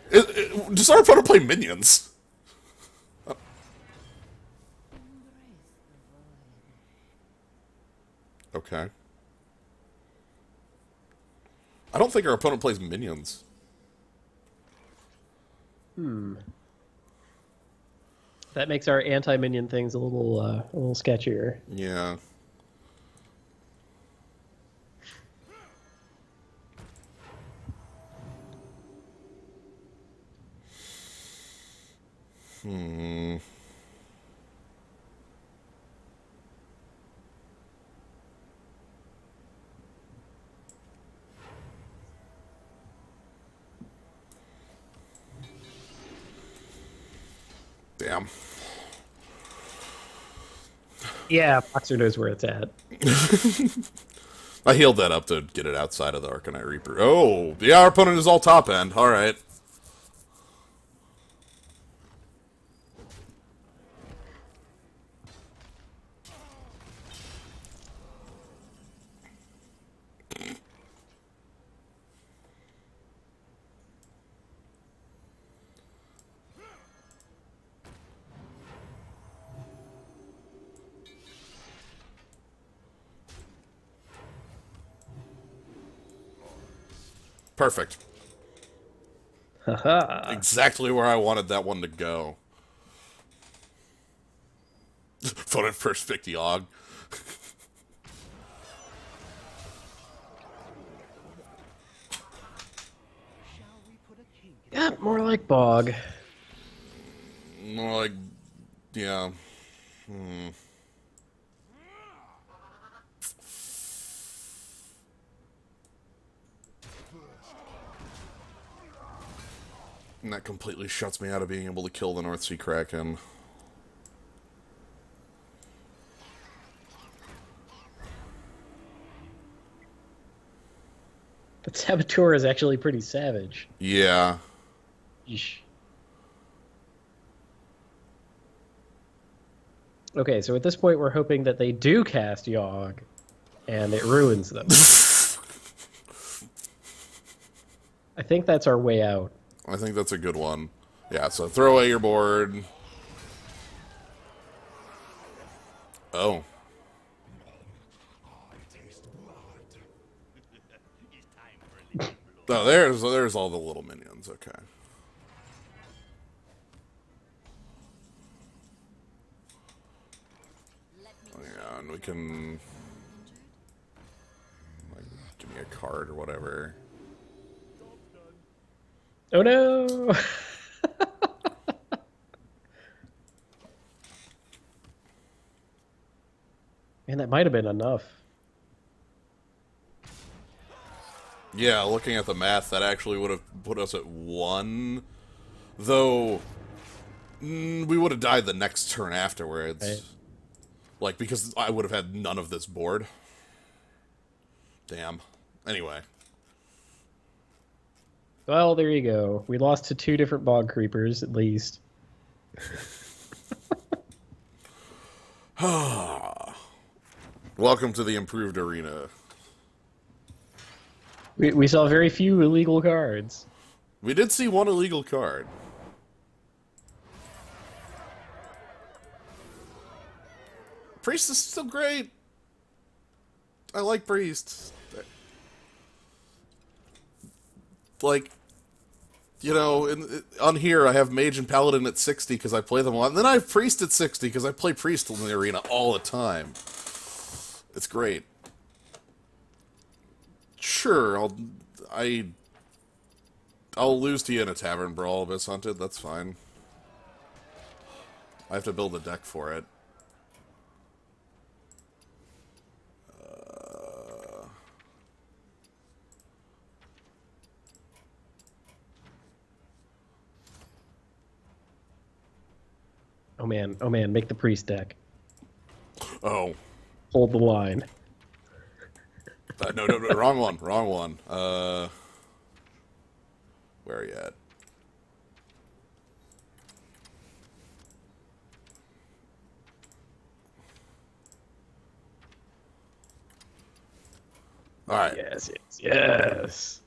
Does our opponent play minions? Okay. I don't think our opponent plays minions. That makes our anti-minion things a little sketchier. Yeah. Damn. Yeah, Boxer knows where it's at. I healed that up to get it outside of the Arcanite Reaper. Oh, yeah, our opponent is all top end. Alright. Perfect. Haha. Exactly where I wanted that one to go. Opponent first pick the Og. Yeah, more like Bog. More like, yeah. And that completely shuts me out of being able to kill the North Sea Kraken. But Saboteur is actually pretty savage. Yeah. Yeesh. Okay, so at this point we're hoping that they do cast Yogg, and it ruins them. I think that's our way out. I think that's a good one. Yeah, so throw away your board. Oh. Oh, there's all the little minions. Okay. Yeah, and we can like, give me a card or whatever. Oh no! Man, that might have been enough. Yeah, looking at the math, that actually would have put us at 1. Though, we would have died the next turn afterwards. Right. Like, because I would have had none of this board. Damn. Anyway. Well, there you go. We lost to 2 different Bog Creepers, at least. Welcome to the improved arena. We saw very few illegal cards. We did see one illegal card. Priest is still great. I like Priest. Like, you know, on here I have Mage and Paladin at 60 because I play them a lot. And then I have Priest at 60 because I play Priest in the arena all the time. It's great. Sure, I'll lose to you in a Tavern Brawl, Abyss Hunted. That's fine. I have to build a deck for it. Oh man, make the priest deck. Oh. Hold the line. No, wrong one, wrong one. Where are you at? Alright. Yes.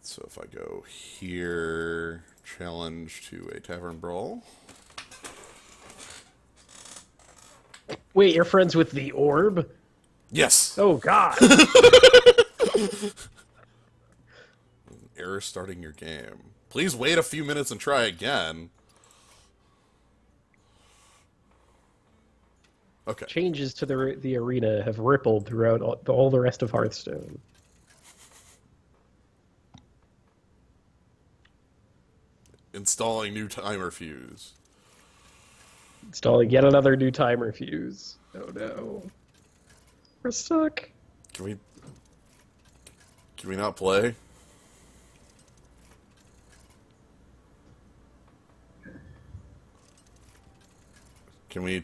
So if I go here, challenge to a Tavern Brawl. Wait, you're friends with the orb? Yes! Oh god. Error starting your game. Please wait a few minutes and try again. Okay. Changes to the arena have rippled throughout all the rest of Hearthstone. Installing new timer fuse. Installing yet another new timer fuse. Oh no. We're stuck. Can we not play? Can we...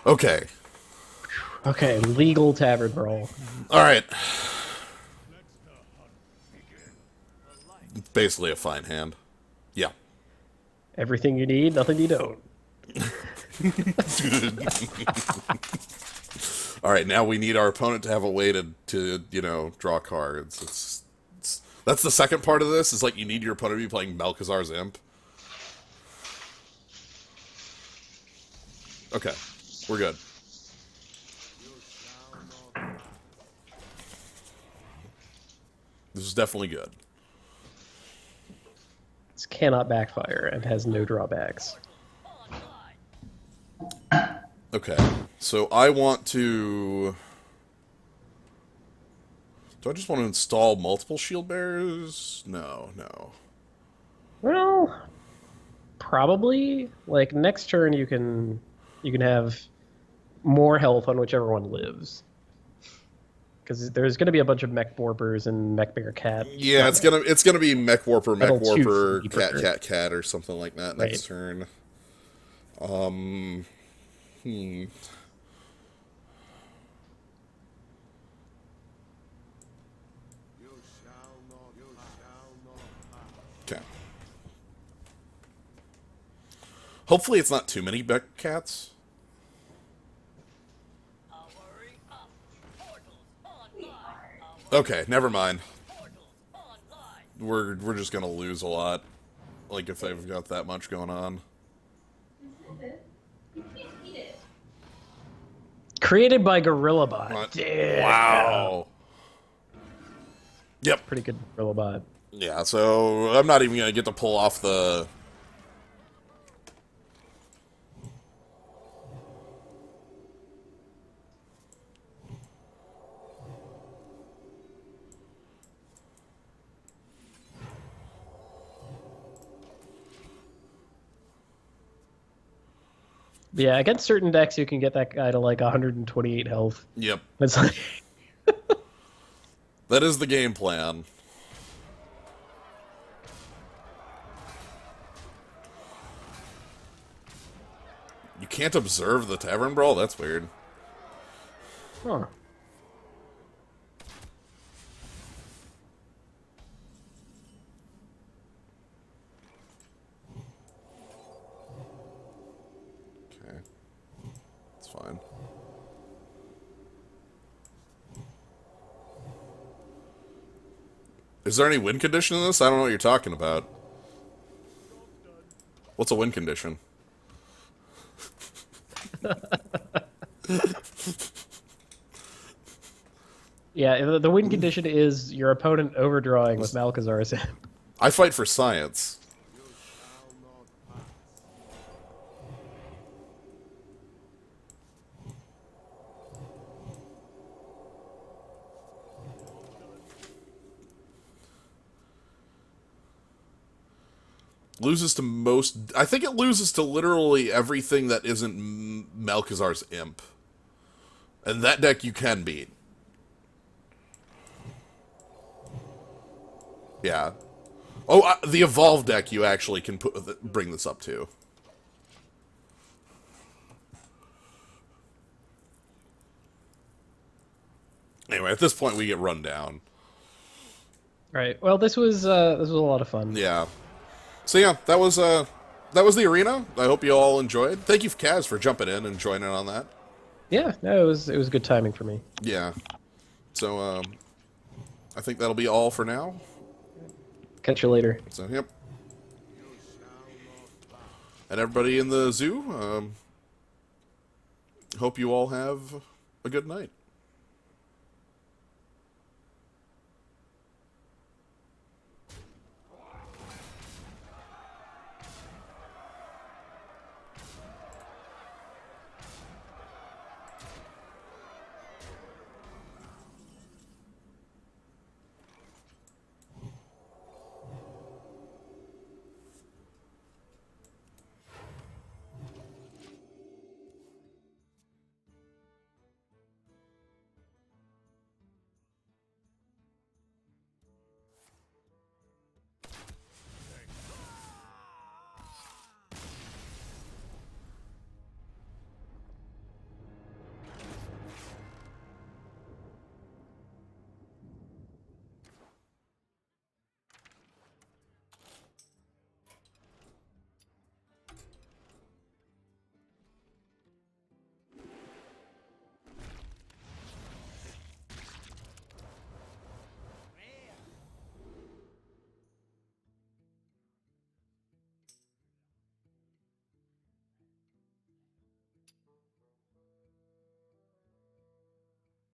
Okay. Okay, legal tavern brawl. Alright. Basically a fine hand. Yeah. Everything you need, nothing you don't. Alright, now we need our opponent to have a way to you know, draw cards. That's the second part of this, is like you need your opponent to be playing Malkazar's Imp. Okay, we're good. This is definitely good. This cannot backfire and has no drawbacks. Okay, so I want to... Do I just want to install multiple shield bearers? No. Well, probably. Like next turn, you can have more health on whichever one lives. Because there's going to be a bunch of mech warpers and mech bear cat. Yeah, it's gonna be mech warper, That'll choose cat or something like that next turn. Okay. Hopefully it's not too many mech cats. Okay, never mind. We're just gonna lose a lot. Like if they've got that much going on. Created by GorillaBot. What? Damn. Wow. Yep. Pretty good GorillaBot. Yeah, so I'm not even gonna get to pull off the... Yeah, against certain decks, you can get that guy to like 128 health. Yep. It's like... That is the game plan. You can't observe the Tavern Brawl? That's weird. Huh. Okay. It's fine. Is there any win condition in this? I don't know what you're talking about. What's a win condition? Yeah, the win condition is your opponent overdrawing with Malchezaar's Imp. I fight for science. Loses to most... I think it loses to literally everything that isn't Malchezaar's Imp. And that deck you can beat. Yeah. Oh, the Evolve deck you actually can bring this up to. Anyway, at this point we get run down. Right. Well, this was a lot of fun. Yeah. So yeah, that was the arena. I hope you all enjoyed. Thank you, Kaz, for jumping in and joining on that. Yeah. No, it was good timing for me. Yeah. So I think that'll be all for now. Catch you later. So yep. And everybody in the zoo, hope you all have a good night.